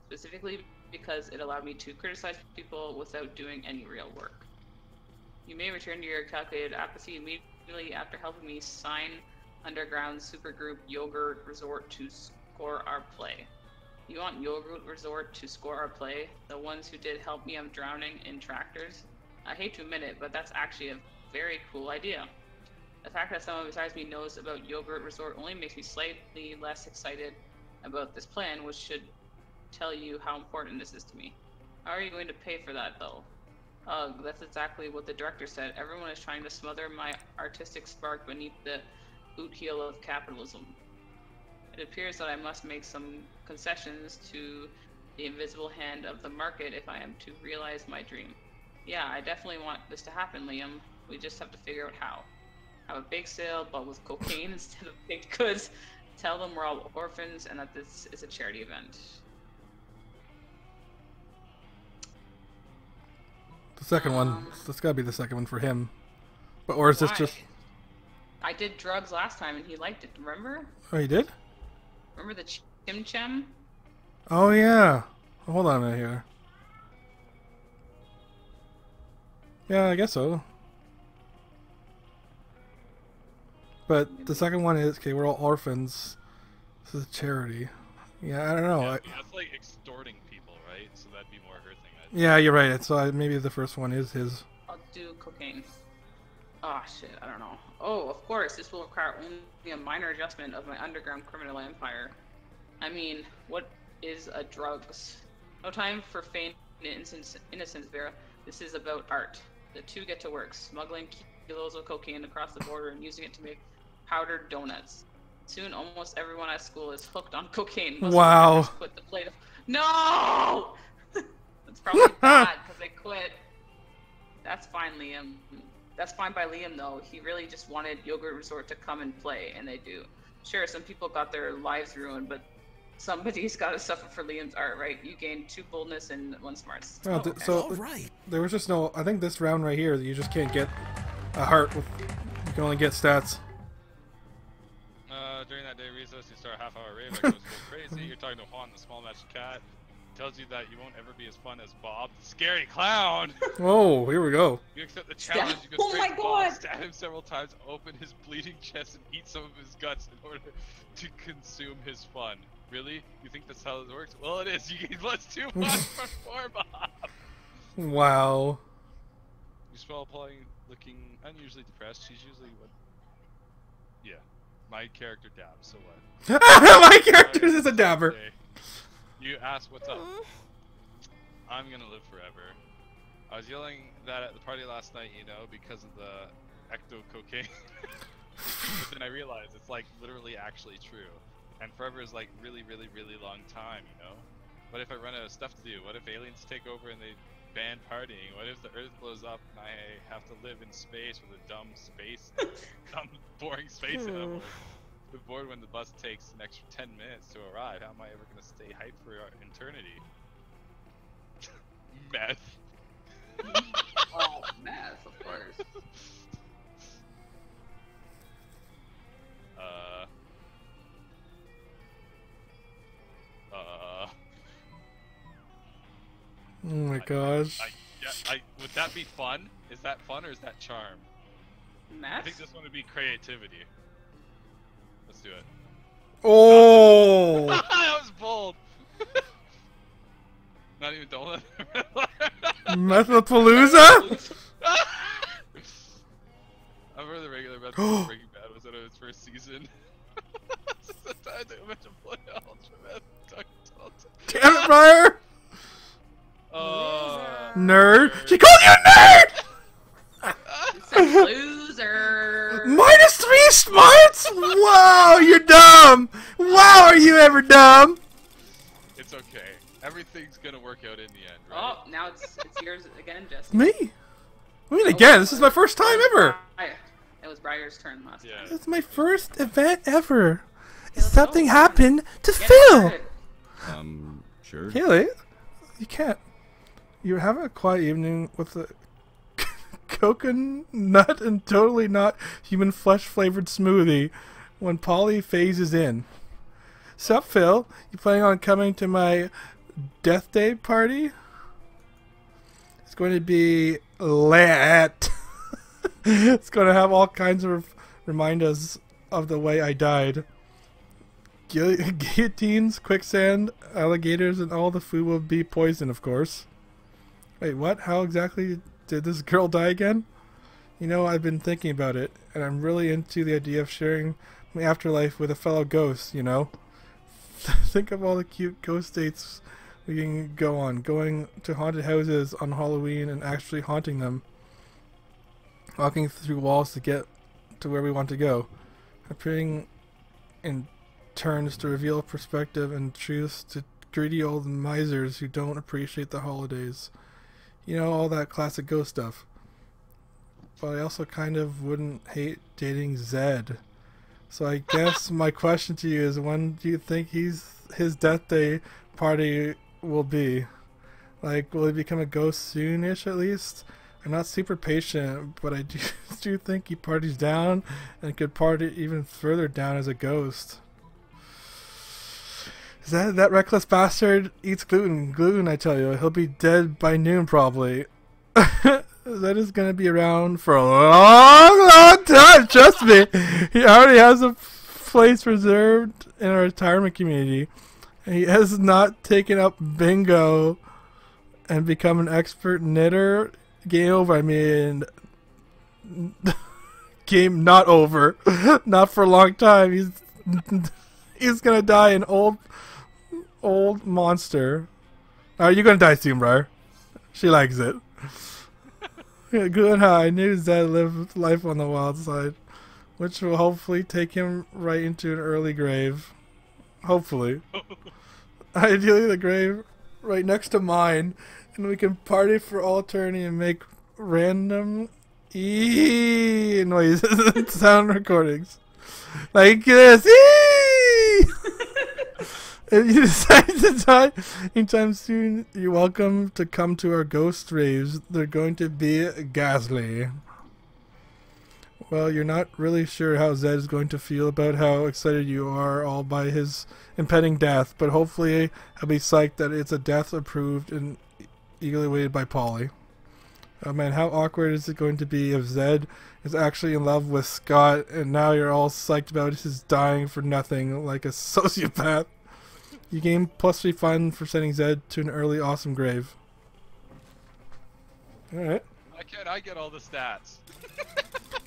specifically because it allowed me to criticize people without doing any real work. You may return to your calculated apathy immediately after helping me sign Underground Supergroup Yogurt Resort to score our play. You want Yogurt Resort to score our play? The ones who did help me, I'm drowning in tractors? I hate to admit it, but that's actually a very cool idea. The fact that someone besides me knows about Yogurt Resort only makes me slightly less excited about this plan, which should tell you how important this is to me. How are you going to pay for that, though? Ugh, that's exactly what the director said. Everyone is trying to smother my artistic spark beneath the boot heel of capitalism. It appears that I must make some concessions to the invisible hand of the market if I am to realize my dream. Yeah, I definitely want this to happen, Liam. We just have to figure out how. Have a bake sale, but with cocaine instead of baked goods. Tell them we're all orphans and that this is a charity event. The second one. That's gotta be the second one for him. But or is this just... I did drugs last time and he liked it, remember? Oh, he did? Remember the chim chim? Oh yeah. Hold on a minute here. Yeah, I guess so. But the second one is, okay, we're all orphans. This is a charity. Yeah, I don't know. Yeah, that's like extorting people, right? So that'd be more her thing. Yeah, you're right. So maybe the first one is his. I'll do cocaine. Oh shit, I don't know. Oh, of course, this will require only a minor adjustment of my underground criminal empire. I mean, what is a drugs? No time for feigned innocence, Vera. This is about art. The two get to work, smuggling kilos of cocaine across the border and using it to make powdered donuts. Soon, almost everyone at school is hooked on cocaine. Most Wow. of them quit the plate of... No! That's probably bad because they quit. That's fine, Liam. That's fine by Liam, though. He really just wanted Yogurt Resort to come and play, and they do. Sure, some people got their lives ruined, but somebody's got to suffer for Liam's art, right? You gained 2 boldness and 1 smarts. Oh, Okay. so All right. there was just no. I think this round right here, you just can't get a heart with. You can only get stats. During that day recess, you start a half-hour rave that goes crazy. You're talking to Juan, the small matched cat. Tells you that you won't ever be as fun as Bob, the scary clown. Oh, here we go. You accept the challenge. You go Oh straight my to Bob, God. stab him several times, open his bleeding chest, and eat some of his guts in order to consume his fun. Really? You think that's how this works? Well, it is. You gain +2 from 4, Bob. Wow. You spell Polly looking unusually depressed. She's usually what? Yeah. My character dabs, so what? My character is a dabber. You ask what's up. I'm gonna live forever. I was yelling that at the party last night, you know, because of the ecto cocaine. But then I realized it's like literally actually true. And forever is like really, really, really long time, you know? What if I run out of stuff to do? What if aliens take over and they ban partying? What if the Earth blows up and I have to live in space with a dumb, boring space animal? I'm bored when the bus takes an extra 10 minutes to arrive. How am I ever gonna stay hyped for eternity? Meth. Oh, meth, of course. Oh my gosh. Would that be fun? Is that fun or is that charm? I Meth? think this one would be creativity. Let's do it. Oh! That was bold. Not even donut. Methapalooza? I've heard the regular Breaking Bad was out of its first season. Damn it, Briar! Nerd! She called you a nerd! You said loser. -3 smarts? Wow, you're dumb! Wow, are you ever dumb? It's okay. Everything's gonna work out in the end, right? Oh, now it's yours again, Jesse. Me? I mean, again, this is my first time ever. It was Briar's turn last time. It's my first event ever. let's Something go. happened to Get Phil. started. Sure. Haley, you can't. You're having a quiet evening with a coconut and totally not human flesh flavored smoothie when Polly phases in. Sup, Phil? You planning on coming to my death day party? It's going to be lit. It's going to have all kinds of remind us of the way I died. Guillotines, quicksand, alligators, and all the food will be poison, of course. Wait, what? How exactly did this girl die again? You know, I've been thinking about it, and I'm really into the idea of sharing my afterlife with a fellow ghost, you know? Think of all the cute ghost dates we can go on. Going to haunted houses on Halloween and actually haunting them. Walking through walls to get to where we want to go. Appearing in turns to reveal perspective and truths to greedy old misers who don't appreciate the holidays. You know, all that classic ghost stuff. But I also kind of wouldn't hate dating Zed. So I guess my question to you is, when do you think his death day party will be? Like, will he become a ghost soonish at least? I'm not super patient, but I do think he parties down and could party even further down as a ghost. That reckless bastard eats gluten. Gluten, I tell you. He'll be dead by noon, probably. That is going to be around for a long, long time. Trust me. He already has a place reserved in our retirement community. And he has not taken up bingo and become an expert knitter. Game over, I mean. Game not over. Not for a long time. He's going to die an old monster. You're going to die soon, bro. She likes it. Yeah, good. I knew Zed lived life on the wild side, which will hopefully take him right into an early grave. Hopefully. Ideally, the grave right next to mine, and we can party for all eternity and make random noises and sound recordings like this. If you decide to die anytime soon, you're welcome to come to our ghost raves. They're going to be ghastly. Well, you're not really sure how Zed is going to feel about how excited you are all by his impending death, but hopefully he'll be psyched that it's a death approved and eagerly waited by Polly. Oh man, how awkward is it going to be if Zed is actually in love with Scott and now you're all psyched about his dying for nothing like a sociopath? You gain +3 fun for sending Zed to an early awesome grave. Alright. Why can't I get all the stats?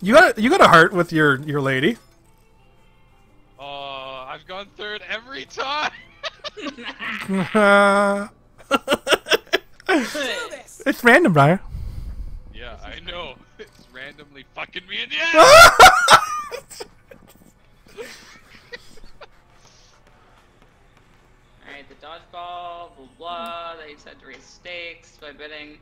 You got a heart with your lady. I've gone third every time! It's random, Brian. Yeah, I know. It's randomly fucking me in the ass! Alright, the dodgeball, blah blah. They said to raise stakes by betting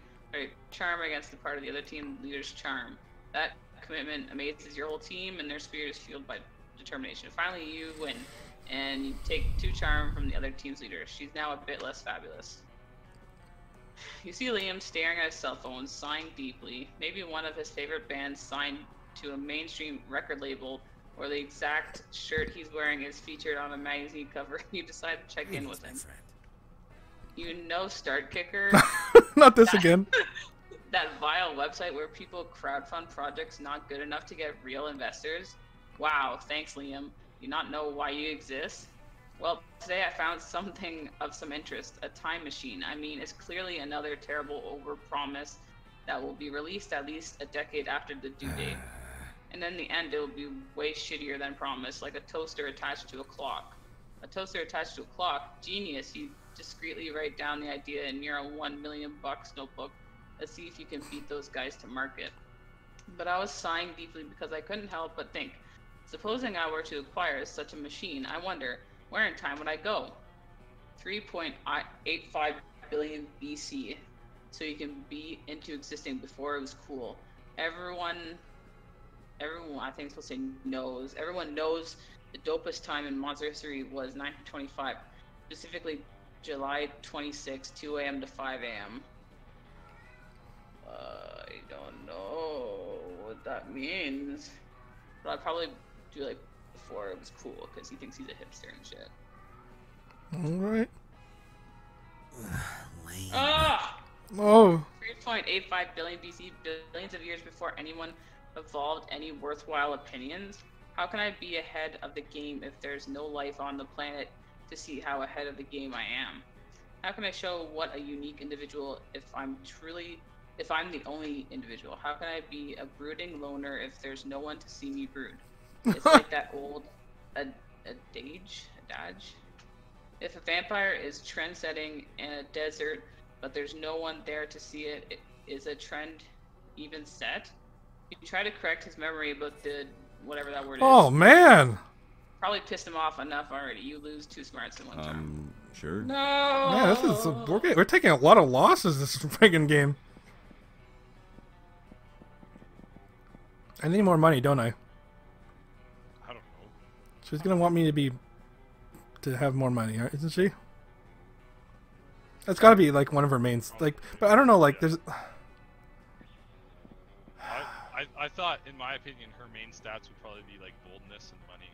charm against the part of the other team leader's charm. That commitment amazes your whole team, and their spirit is fueled by determination. Finally, you win, and you take 2 charm from the other team's leader. She's now a bit less fabulous. You see Liam staring at his cell phone, sighing deeply. Maybe one of his favorite bands signed to a mainstream record label, or the exact shirt he's wearing is featured on a magazine cover. You decide to check in with him. You know Start Kicker? Not this again. That vile website where people crowdfund projects not good enough to get real investors? Wow, thanks Liam. Do you not know why you exist? Well, today I found something of some interest. A time machine. I mean, it's clearly another terrible overpromise that will be released at least a decade after the due date. And in the end, it will be way shittier than promised, like a toaster attached to a clock. A toaster attached to a clock? Genius. You discreetly write down the idea in your $1 million notebook. Let's see if you can beat those guys to market. But I was sighing deeply because I couldn't help but think, supposing I were to acquire such a machine, I wonder, where in time would I go? 3.85 billion BC, so you can be into existing before it was cool. Everyone, I think it's supposed to say knows. Everyone knows the dopest time in Monster history was 1925, specifically July 26, 2 a.m. to 5 a.m. I don't know what that means, but I'd probably do like before it was cool because he thinks he's a hipster and shit. Alright. Ah! Oh. 3.85 billion BC, billions of years before anyone evolved any worthwhile opinions. How can I be ahead of the game if there's no life on the planet to see how ahead of the game I am? How can I show what a unique individual if I'm the only individual? How can I be a brooding loner if there's no one to see me brood? It's like that old adage. If a vampire is trend-setting in a desert, but there's no one there to see it, is a trend even set? You try to correct his memory about the whatever that word is. Oh man! Probably pissed him off enough already. You lose 2 smarts in one time. Sure. No. Yeah, this is we're taking a lot of losses this friggin' game. I need more money, don't I? I don't know. She's gonna want me to have more money, right? Isn't she? That's gotta be like one of her mains. Like, but I don't know. Like, there's. I thought, in my opinion, her main stats would probably be like boldness and money.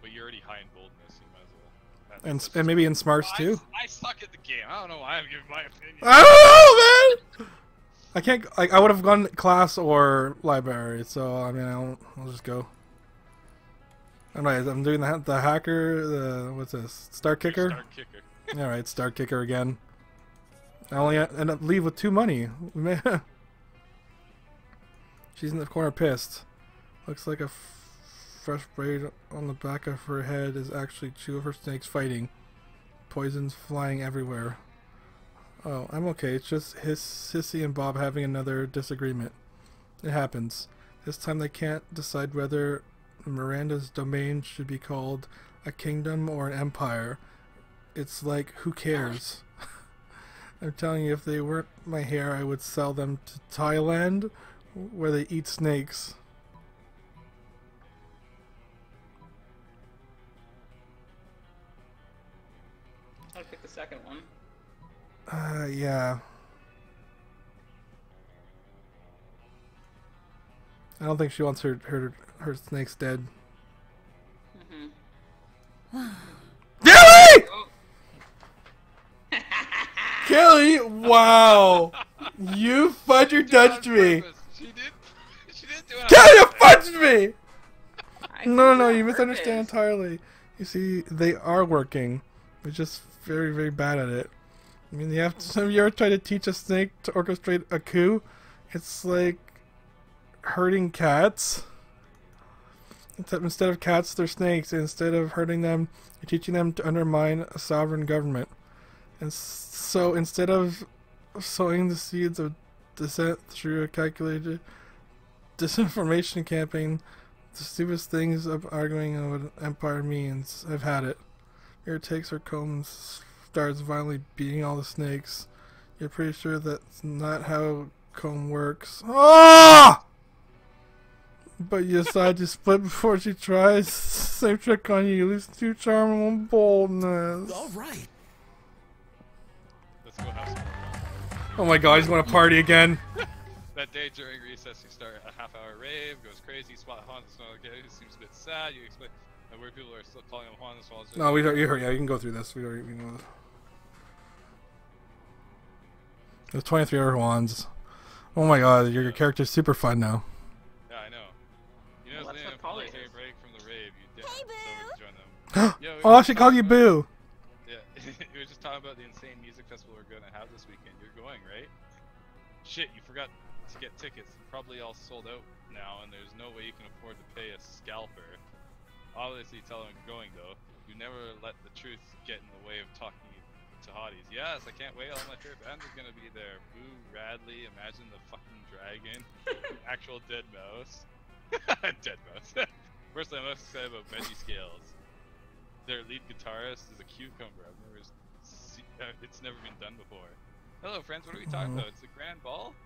But you're already high in boldness, you might as well. At And least and maybe in Smarts too. I suck at the game. I don't know why I'm giving my opinion. I don't know, man. I can't. Like, I would have gone class or library. So I mean, I'll just go. Alright, I'm doing the hacker. What's this? Star kicker. Star kicker. All right, star kicker again. I only end up leave with 2 money. She's in the corner pissed. Looks like a fresh braid on the back of her head is actually 2 of her snakes fighting. Poisons flying everywhere. Oh, I'm okay. It's just Sissy and Bob having another disagreement. It happens. This time they can't decide whether Miranda's domain should be called a kingdom or an empire. It's like, who cares? I'm telling you, if they weren't my hair, I would sell them to Thailand, where they eat snakes. I'd pick the second one. Yeah. I don't think she wants her snakes dead. Kelly! Oh. Kelly, wow! You fudger touched me! She didn't do it. Kelly, you fudged me! I No, think you on misunderstand purpose. entirely. You see, they are working. They're just very, very bad at it. I mean, you ever tried to teach a snake to orchestrate a coup? It's like herding cats. Except instead of cats, they're snakes. And instead of hurting them, you're teaching them to undermine a sovereign government. And so instead of sowing the seeds of dissent through a calculated disinformation campaign, the stupidest things of arguing what empire means. I've had it. Here takes her comb and starts violently beating all the snakes. You're pretty sure that's not how comb works. Ah! But you decide to split before she tries. Same trick on you. You lose 2 charm and 1 boldness. All right. Let's go have some more fun. Oh my god, he's going to party again. That day during recess, you start a half-hour rave, goes crazy, spot Hans, okay, seems a bit sad, you explain where people are still calling him Hans while No, we don't. You heard. Yeah, you can go through this. We know. There's 23 other wands. Oh my god, your character's super fun now. Yeah, I know. You know, Well, that's Liam, what Polly take a is. break from the rave, you did. Hey, So we Boo! can join them. Yo, we Oh, were she called you talking about- Boo. Yeah, he was just talking about the insane music festival we're going to have this weekend. You're going, right? Shit, you forgot to get tickets. They're probably all sold out now, and there's no way you can afford to pay a scalper. Obviously, tell him you're going, though. You never let the truth get in the way of talking to hotties. Yes, I can't wait. All my favorite bands are gonna be there. Boo Radley, Imagine the Fucking Dragon, actual Dead Mouse. Dead Mouse. Personally, I'm most excited about Veggie Scales. Their lead guitarist is a cucumber. It's never been done before. Hello, friends. What are we talking about? It's a grand ball?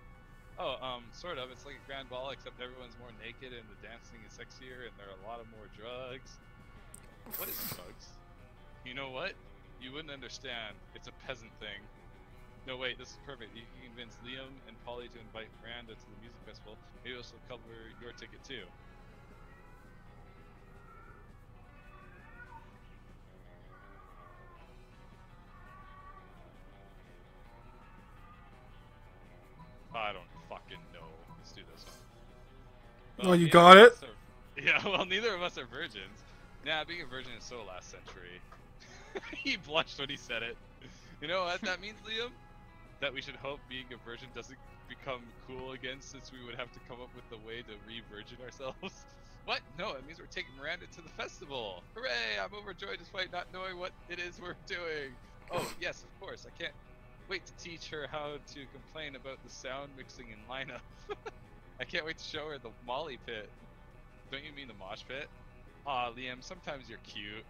Oh, sort of. It's like a grand ball, except everyone's more naked and the dancing is sexier and there are a lot of more drugs. What is drugs? You know what? You wouldn't understand. It's a peasant thing. No, wait, this is perfect. You can convince Liam and Polly to invite Miranda to the music festival. Maybe this will cover your ticket too. I don't fucking know. Let's do this one. Oh, you neither got of it? us are- Yeah, well, neither of us are virgins. Nah, being a virgin is so last century. He blushed when he said it. You know what that means, Liam? That we should hope being a virgin doesn't become cool again, since we would have to come up with a way to re-virgin ourselves. What? No, it means we're taking Miranda to the festival. Hooray! I'm overjoyed despite not knowing what it is we're doing. Oh, yes, of course. I can't wait to teach her how to complain about the sound mixing and lineup. I can't wait to show her the Molly pit. Don't you mean the mosh pit? Aw, Liam, sometimes you're cute.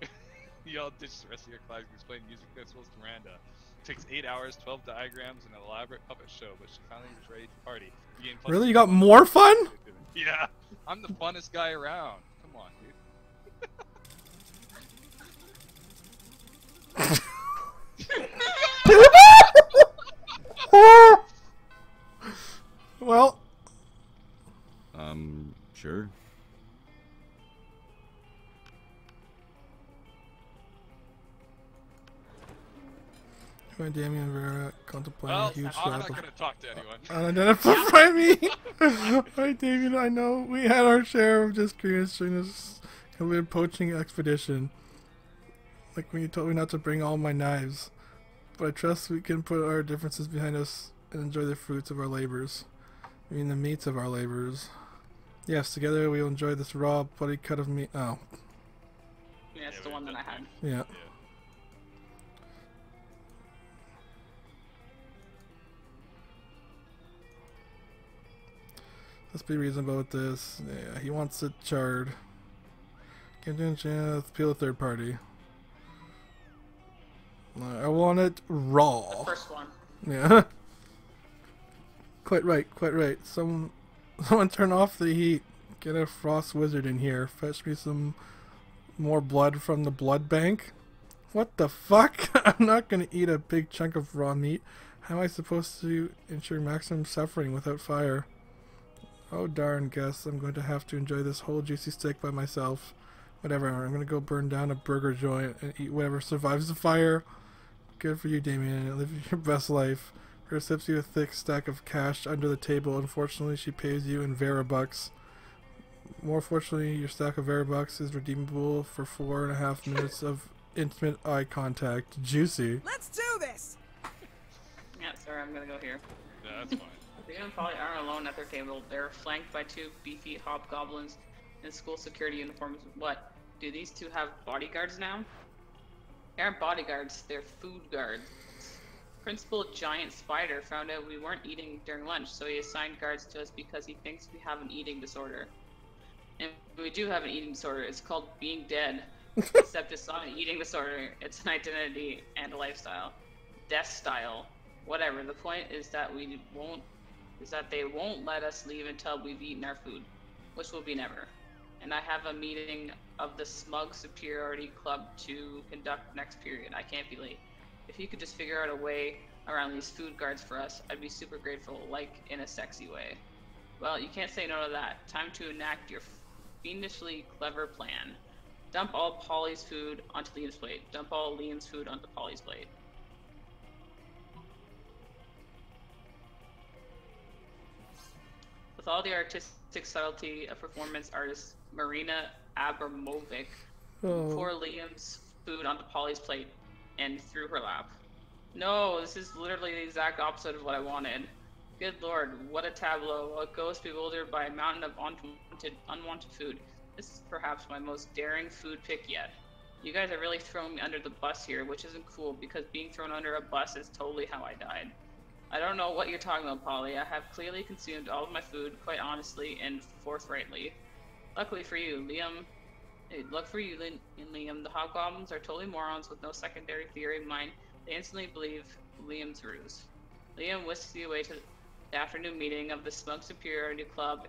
You all ditch the rest of your class and explain music festivals to Miranda. It takes 8 hours, 12 diagrams, and an elaborate puppet show, but she finally was ready to party. Really? You got more fun? Yeah, I'm the funnest guy around. Come on, dude. Well, Sure. Oh, My Damien and Vera contemplating Well, a huge I'm not slab. gonna talk to anyone. Unidentified me! Hi Damien, I know we had our share of disagreements during this weird poaching expedition. Like when you told me not to bring all my knives. But I trust we can put our differences behind us and enjoy the fruits of our labors. I mean the meats of our labors. Yes, together we will enjoy this raw, bloody cut of meat. Oh. Yeah, it's the one that I had. Yeah. Yeah. Let's be reasonable with this. Yeah, he wants it charred. Let's peel a third party. I want it raw. The first one. Yeah. Quite right, quite right. Someone turn off the heat. Get a frost wizard in here. Fetch me some more blood from the blood bank. What the fuck? I'm not gonna eat a big chunk of raw meat. How am I supposed to ensure maximum suffering without fire? Oh darn, guess I'm going to have to enjoy this whole juicy steak by myself. Whatever, I'm gonna go burn down a burger joint and eat whatever survives the fire. Good for you, Damien. Live your best life. Her sips you a thick stack of cash under the table. Unfortunately, she pays you in Vera bucks. More fortunately, your stack of Vera bucks is redeemable for 4.5 minutes of intimate eye contact. Juicy. Let's do this! Yeah, sorry, I'm gonna go here. Yeah, that's fine. Liam and Polly aren't alone at their table. They're flanked by two beefy hobgoblins in school security uniforms. What? Do these two have bodyguards now? They aren't bodyguards, they're food guards. Principal Giant Spider found out we weren't eating during lunch, so he assigned guards to us because he thinks we have an eating disorder. And we do have an eating disorder. It's called being dead. Except it's not an eating disorder, it's an identity and a lifestyle. Death style. Whatever. The point is that they won't let us leave until we've eaten our food, which will be never. And I have a meeting of the Smug Superiority Club to conduct next period. I can't be late. If you could just figure out a way around these food guards for us, I'd be super grateful, like in a sexy way. Well, you can't say no to that. Time to enact your fiendishly clever plan. Dump all Polly's food onto Liam's plate. Dump all Liam's food onto Polly's plate. With all the artistic subtlety of performance artist Marina Abramovic, pour Liam's food onto Polly's plate and through her lap. No, this is literally the exact opposite of what I wanted. Good lord, what a tableau. A ghost bewildered by a mountain of unwanted food. This is perhaps my most daring food pick yet. You guys are really throwing me under the bus here, which isn't cool because being thrown under a bus is totally how I died. I don't know what you're talking about, Polly. I have clearly consumed all of my food, quite honestly and forthrightly. Luckily for you, Liam, the hobgoblins are totally morons with no secondary theory of mind. They instantly believe Liam's ruse. Liam whisks you away to the afternoon meeting of the Smug Superiority Club,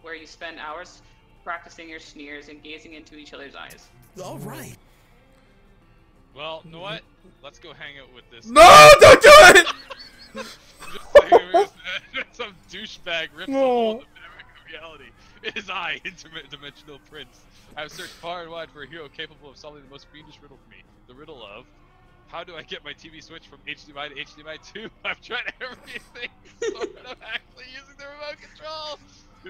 where you spend hours practicing your sneers and gazing into each other's eyes. All right. Well, you know what? Let's go hang out with this. No, don't do it! Just saying, some douchebag rips a hole in the fabric of reality. It is I, interdimensional prince. I have searched far and wide for a hero capable of solving the most fiendish riddle for me. The riddle of, how do I get my TV switch from HDMI to HDMI 2? I've tried everything, sort of actually using the remote control.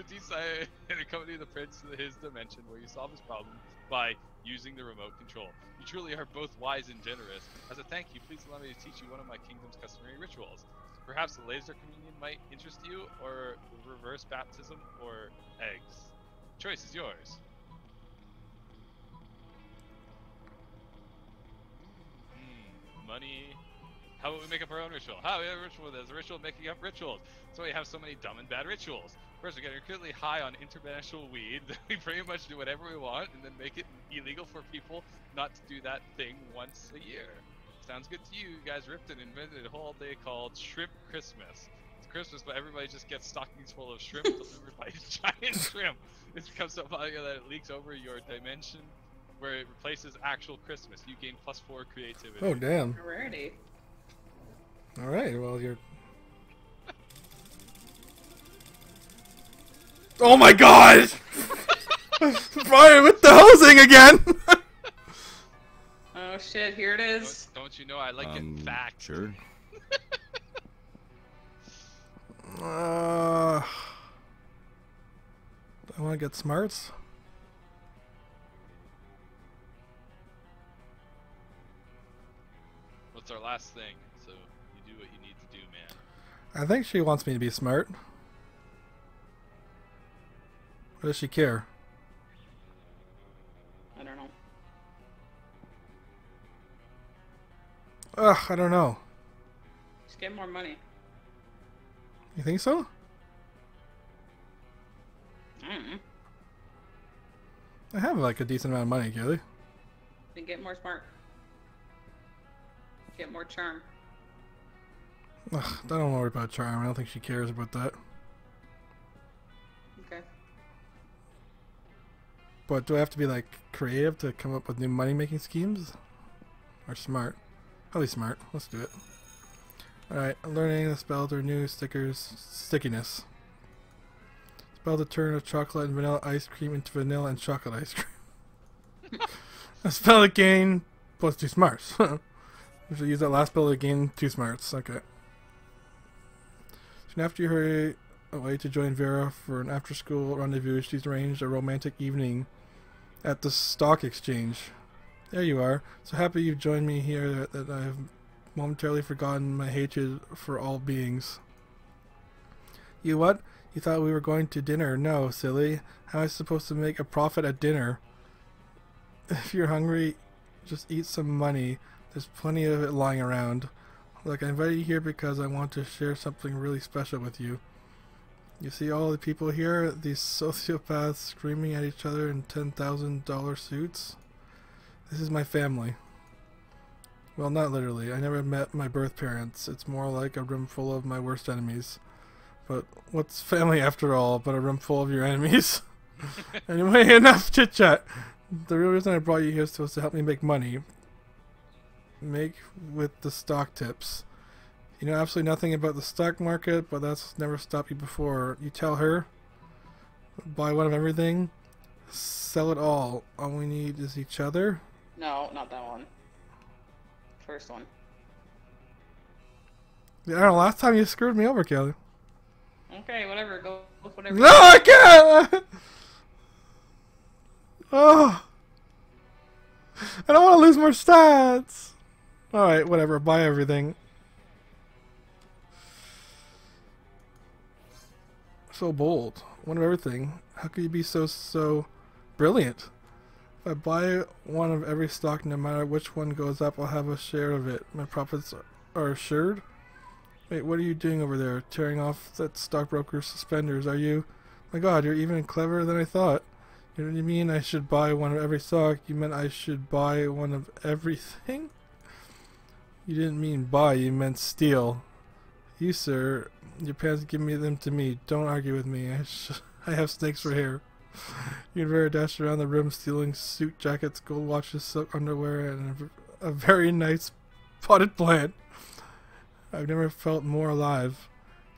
Decide and accompany the prince to his dimension where you solve his problem by using the remote control. You truly are both wise and generous. As a thank you, please allow me to teach you one of my kingdom's customary rituals. Perhaps the laser communion might interest you, or the reverse baptism, or eggs. Choice is yours. Money. How about we make up our own ritual? How we have a ritual? There's a ritual of making up rituals. So we have so many dumb and bad rituals. First, we're getting completely high on international weed. We pretty much do whatever we want, and then make it illegal for people not to do that thing once a year. Sounds good to you? You guys ripped and invented a whole day called Shrimp Christmas. It's Christmas, but everybody just gets stockings full of shrimp delivered by giant shrimp. It's become so popular that it leaks over your dimension, where it replaces actual Christmas. You gain +4 creativity. Oh, damn. Rarity. Alright, well, you're... Oh my god! Brian with the hosing again! Oh shit, here it is. Don't you know I like getting facts? Sure. I want to get smarts. What's our last thing? So you do what you need to do, man. I think she wants me to be smart. Or does she care? I don't know. Ugh, I don't know. Just get more money. You think so? Mm-mm. I have like a decent amount of money, Kelly. Then get more smart. Get more charm. Ugh, I don't worry about charm. I don't think she cares about that. Okay. But do I have to be like creative to come up with new money making schemes? Or smart? Probably smart. Let's do it. Alright, learning the spell to renew stickers stickiness. Spell to turn a chocolate and vanilla ice cream into vanilla and chocolate ice cream. A spell to gain plus 2 smarts. We should use that last spell to gain 2 smarts. Okay. Soon after you hurry away to join Vera for an after school rendezvous, she's arranged a romantic evening at the stock exchange. There you are. So happy you've joined me here that I have momentarily forgotten my hatred for all beings. You what? You thought we were going to dinner? No, silly. How am I supposed to make a profit at dinner? If you're hungry, just eat some money. There's plenty of it lying around. Look, I invited you here because I want to share something really special with you. You see all the people here? These sociopaths screaming at each other in $10,000 suits? This is my family. Well, not literally. I never met my birth parents. It's more like a room full of my worst enemies. But what's family after all but a room full of your enemies? Anyway, enough chit-chat. The real reason I brought you here is supposed to help me make money. Make with the stock tips. You know absolutely nothing about the stock market, but that's never stopped you before. You tell her, buy one of everything, sell it all. All we need is each other. No, not that one. First one. Yeah, I don't know, last time you screwed me over, Kelly. Okay, whatever. Go with whatever. No, I can't! Oh. I don't want to lose more stats. Alright, whatever. Buy everything. So bold. One of everything. How could you be so brilliant? If I buy one of every stock, no matter which one goes up, I'll have a share of it. My profits are assured. Wait, what are you doing over there? Tearing off that stockbroker's suspenders, are you? My god, you're even cleverer than I thought. You know what you mean? I should buy one of every stock. You meant I should buy one of everything? You didn't mean buy, you meant steal. You, sir, your parents give me them to me. Don't argue with me. I have snakes for hair. You and Vera dashed around the room stealing suit jackets, gold watches, silk underwear, and a very nice potted plant. I've never felt more alive.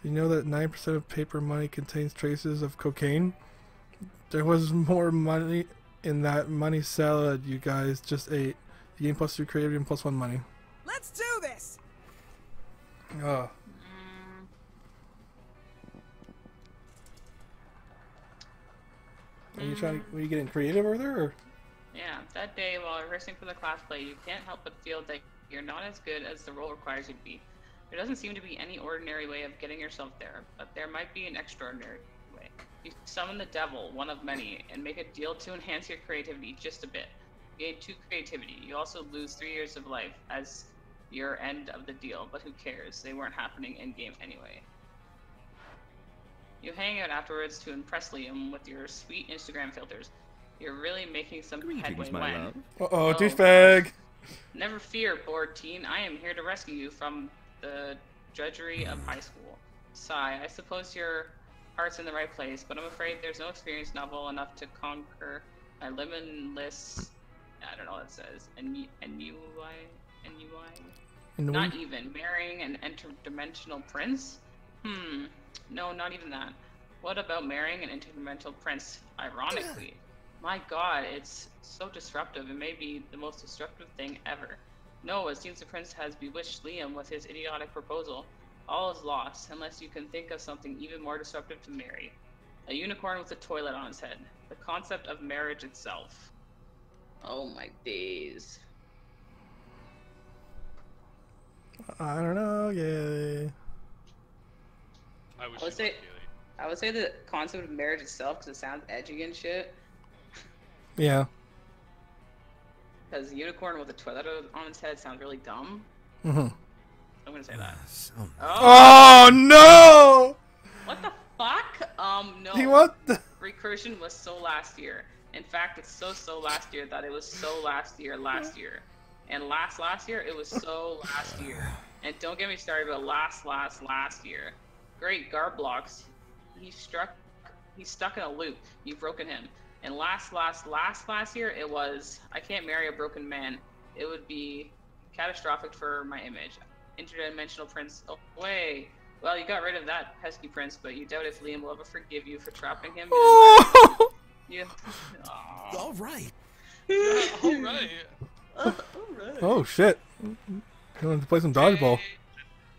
You know that 9% of paper money contains traces of cocaine? There was more money in that money salad you guys just ate. The game plus 2 creativity and plus 1 money. Let's do this. Oh. Were you getting creative over there? Or? Yeah, that day while rehearsing for the class play, you can't help but feel that you're not as good as the role requires you to be. There doesn't seem to be any ordinary way of getting yourself there, but there might be an extraordinary way. You summon the devil, one of many, and make a deal to enhance your creativity just a bit. You gain 2 creativity. You also lose 3 years of life as your end of the deal, but who cares? They weren't happening in-game anyway. You hang out afterwards to impress Liam with your sweet Instagram filters. You're really making some headway my when... love. Uh-oh, douchebag! Never fear, bored teen. I am here to rescue you from the drudgery of high school. Sigh, I suppose your heart's in the right place, but I'm afraid there's no experience novel enough to conquer my limitless... I don't know what it says. Not even. Marrying an interdimensional prince? No, not even that. What about marrying an interdimensional prince? Ironically. My god, it's so disruptive. It may be the most destructive thing ever. No, it seems the prince has bewitched Liam with his idiotic proposal. All is lost, unless you can think of something even more disruptive to marry. A unicorn with a toilet on his head. The concept of marriage itself. Oh my days. I don't know, yeah. I wish I would you say, luck, Kaylee. I would say the concept of marriage itself, because it sounds edgy and shit. Yeah. Because unicorn with a toilet on its head sounds really dumb. Mm-hmm. I'm gonna say that. So Oh no! What the fuck? No. He what? Recursion was so last year. In fact, it's so last year that it was so last year. And last year, it was so last year. And don't get me started about last year. Great Garblocks. He's stuck in a loop. You've broken him. And last year, it was, I can't marry a broken man. It would be catastrophic for my image. Interdimensional prince away. Well, you got rid of that pesky prince, but you doubt if Liam will ever forgive you for trapping him. Oh! Yeah. all right. Alright. Oh shit. You want to play some dodgeball?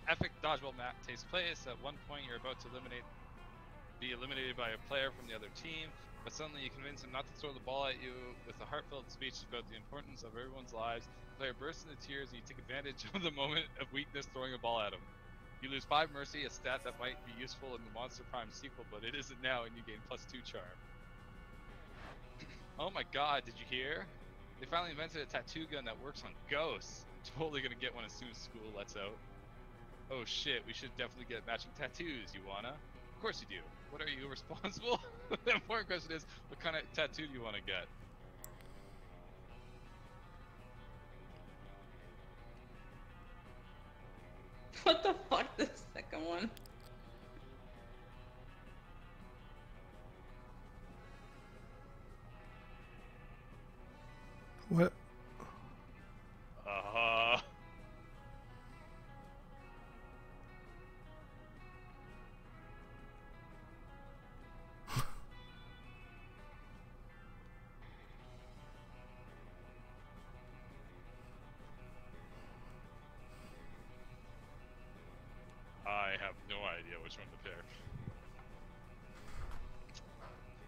Epic dodgeball map takes place. At one point, you're about to be eliminated by a player from the other team, but suddenly you convince him not to throw the ball at you with a heartfelt speech about the importance of everyone's lives. The player bursts into tears, and you take advantage of the moment of weakness throwing a ball at him. You lose 5 mercy, a stat that might be useful in the Monster Prime sequel, but it isn't now, and you gain +2 charm. Oh my god, did you hear? They finally invented a tattoo gun that works on ghosts. Totally gonna get one as soon as school lets out. Oh shit, we should definitely get matching tattoos, you wanna? Of course you do. What are you, responsible? The important question is, what kind of tattoo do you wanna get? What the fuck, the second one? What? I have no idea which one to pick.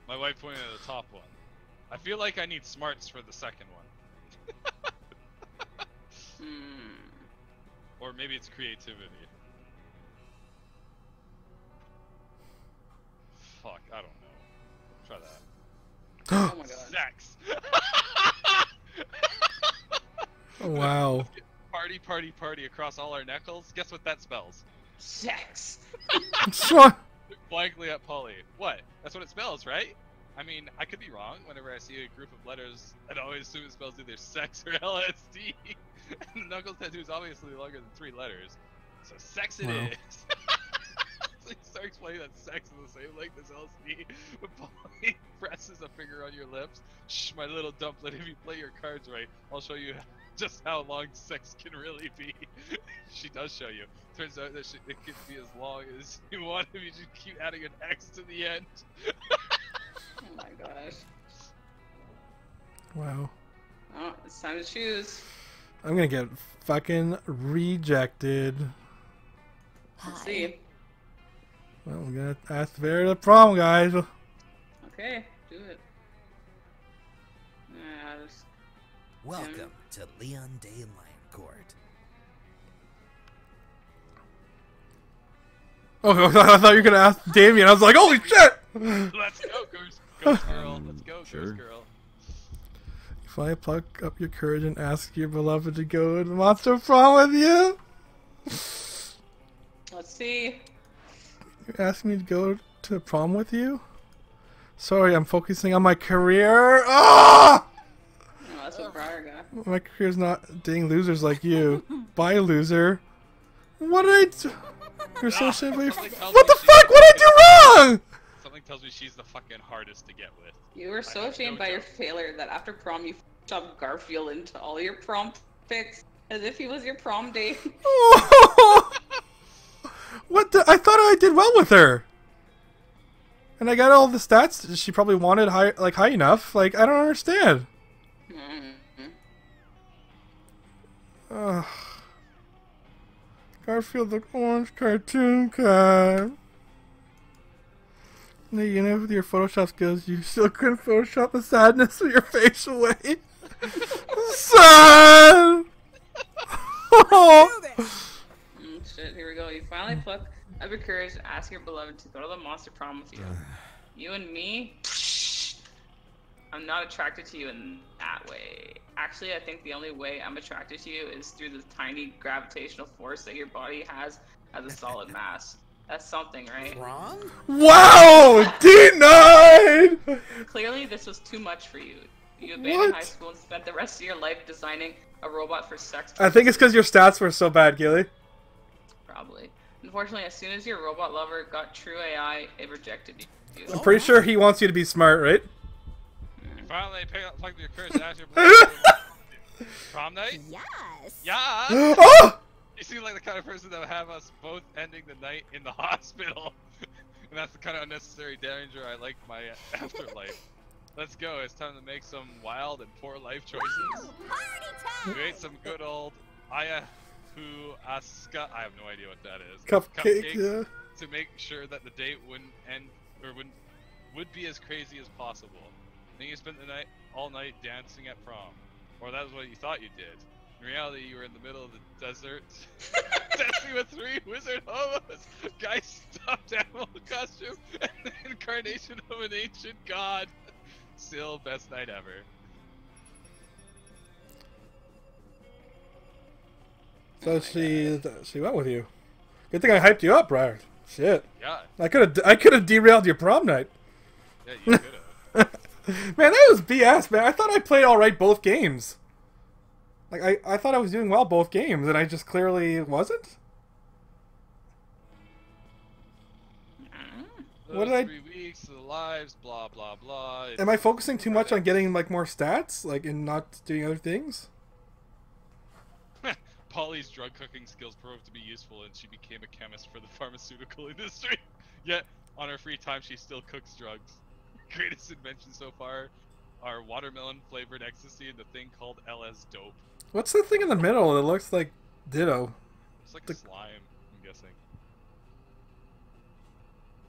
My wife pointed at the top one. I feel like I need smarts for the second one. Or maybe it's creativity. Fuck, I don't know. Try that. Oh my god. Sex! Oh, wow. Party, party, party across all our knuckles. Guess what that spells? Sex. Blankly at Polly. What? That's what it spells, right? I mean, I could be wrong. Whenever I see a group of letters, I'd always assume it spells either sex or LSD. And the knuckles tattoo is obviously longer than 3 letters. So sex it Wow. is. So you start explaining that sex is the same length as LSD. But Polly presses a finger on your lips. Shh, my little dumpling, if you play your cards right, I'll show you just how long sex can really be. She does show you. Turns out that it can be as long as you want if you just keep adding an X to the end. Oh my gosh. Wow. Oh, it's time to choose. I'm gonna get fucking rejected. Let's see. Well, we're gonna ask Vera to prom, guys. Okay, do it. Yeah, just... Welcome to Leon Day Lion Court. Oh, I thought you were gonna ask Damien. I was like, holy shit! Let's go, Ghost Girl. Let's go, Sure. Ghost Girl. If I pluck up your courage and ask your beloved to go to Monster Prom with you, Let's see. you ask me to go to prom with you? Sorry, I'm focusing on my career. Ah! Oh, that's what Briar got. My career's not dating losers like you. Bye, loser. What did I do? You're so shit. What Something the tells me fuck? What did I do wrong? Something tells me she's the fucking hardest to get with. You were so have ashamed no by your doubt. failure that after prom you shoved Garfield into all your prom pics as if he was your prom date. What the? I thought I did well with her. And I got all the stats she probably wanted high enough. Like, I don't understand. Ugh. Garfield the orange cartoon cat. You know, with your Photoshop skills, you still couldn't Photoshop the sadness of your face away. Sad! Shit, here we go. You finally pluck up your courage to ask your beloved to go to the monster prom with you. You and me? I'm not attracted to you in that way. Actually, I think the only way I'm attracted to you is through the tiny gravitational force that your body has as a solid mass. That's something, right? Wrong? Wow! Denied! Clearly, this was too much for you. You abandoned high school and spent the rest of your life designing a robot for sex. I think it's because your stats were so bad, Gilly. Probably. Unfortunately, as soon as your robot lover got true AI, it rejected you. I'm pretty sure he wants you to be smart, right? You finally plugged your courage to ask your beloved prom night? Yes. Yeah! Oh! You seem like the kind of person that would have us both ending the night in the hospital. And that's the kind of unnecessary danger I like my afterlife. Let's go, it's time to make some wild and poor life choices. Party time! We ate some good old ayahuasca. I have no idea what that is. Cupcake, yeah. To make sure that the date wouldn't end, or would be as crazy as possible. Then you spent the night, all night dancing at prom. Or that was what you thought you did. In reality, you were in the middle of the desert, dancing with 3 wizard homos, guy stuffed animal costume, and the incarnation of an ancient god. Still, best night ever. So she went with you. Good thing I hyped you up, Brian. Shit. Yeah. I could have derailed your prom night. Yeah, you could have. Man, that was BS, man. I thought I played alright both games. Like, I thought I was doing well both games, and I just clearly wasn't? What did 3 weeks, the lives, blah, blah, blah. Am I focusing too much on getting, like, more stats? Like, and not doing other things? Polly's drug cooking skills proved to be useful, and she became a chemist for the pharmaceutical industry. Yet, on her free time, she still cooks drugs. Greatest invention so far are watermelon-flavored ecstasy and the thing called LS dope. What's the thing in the middle that looks like Ditto? It's like a slime, I'm guessing.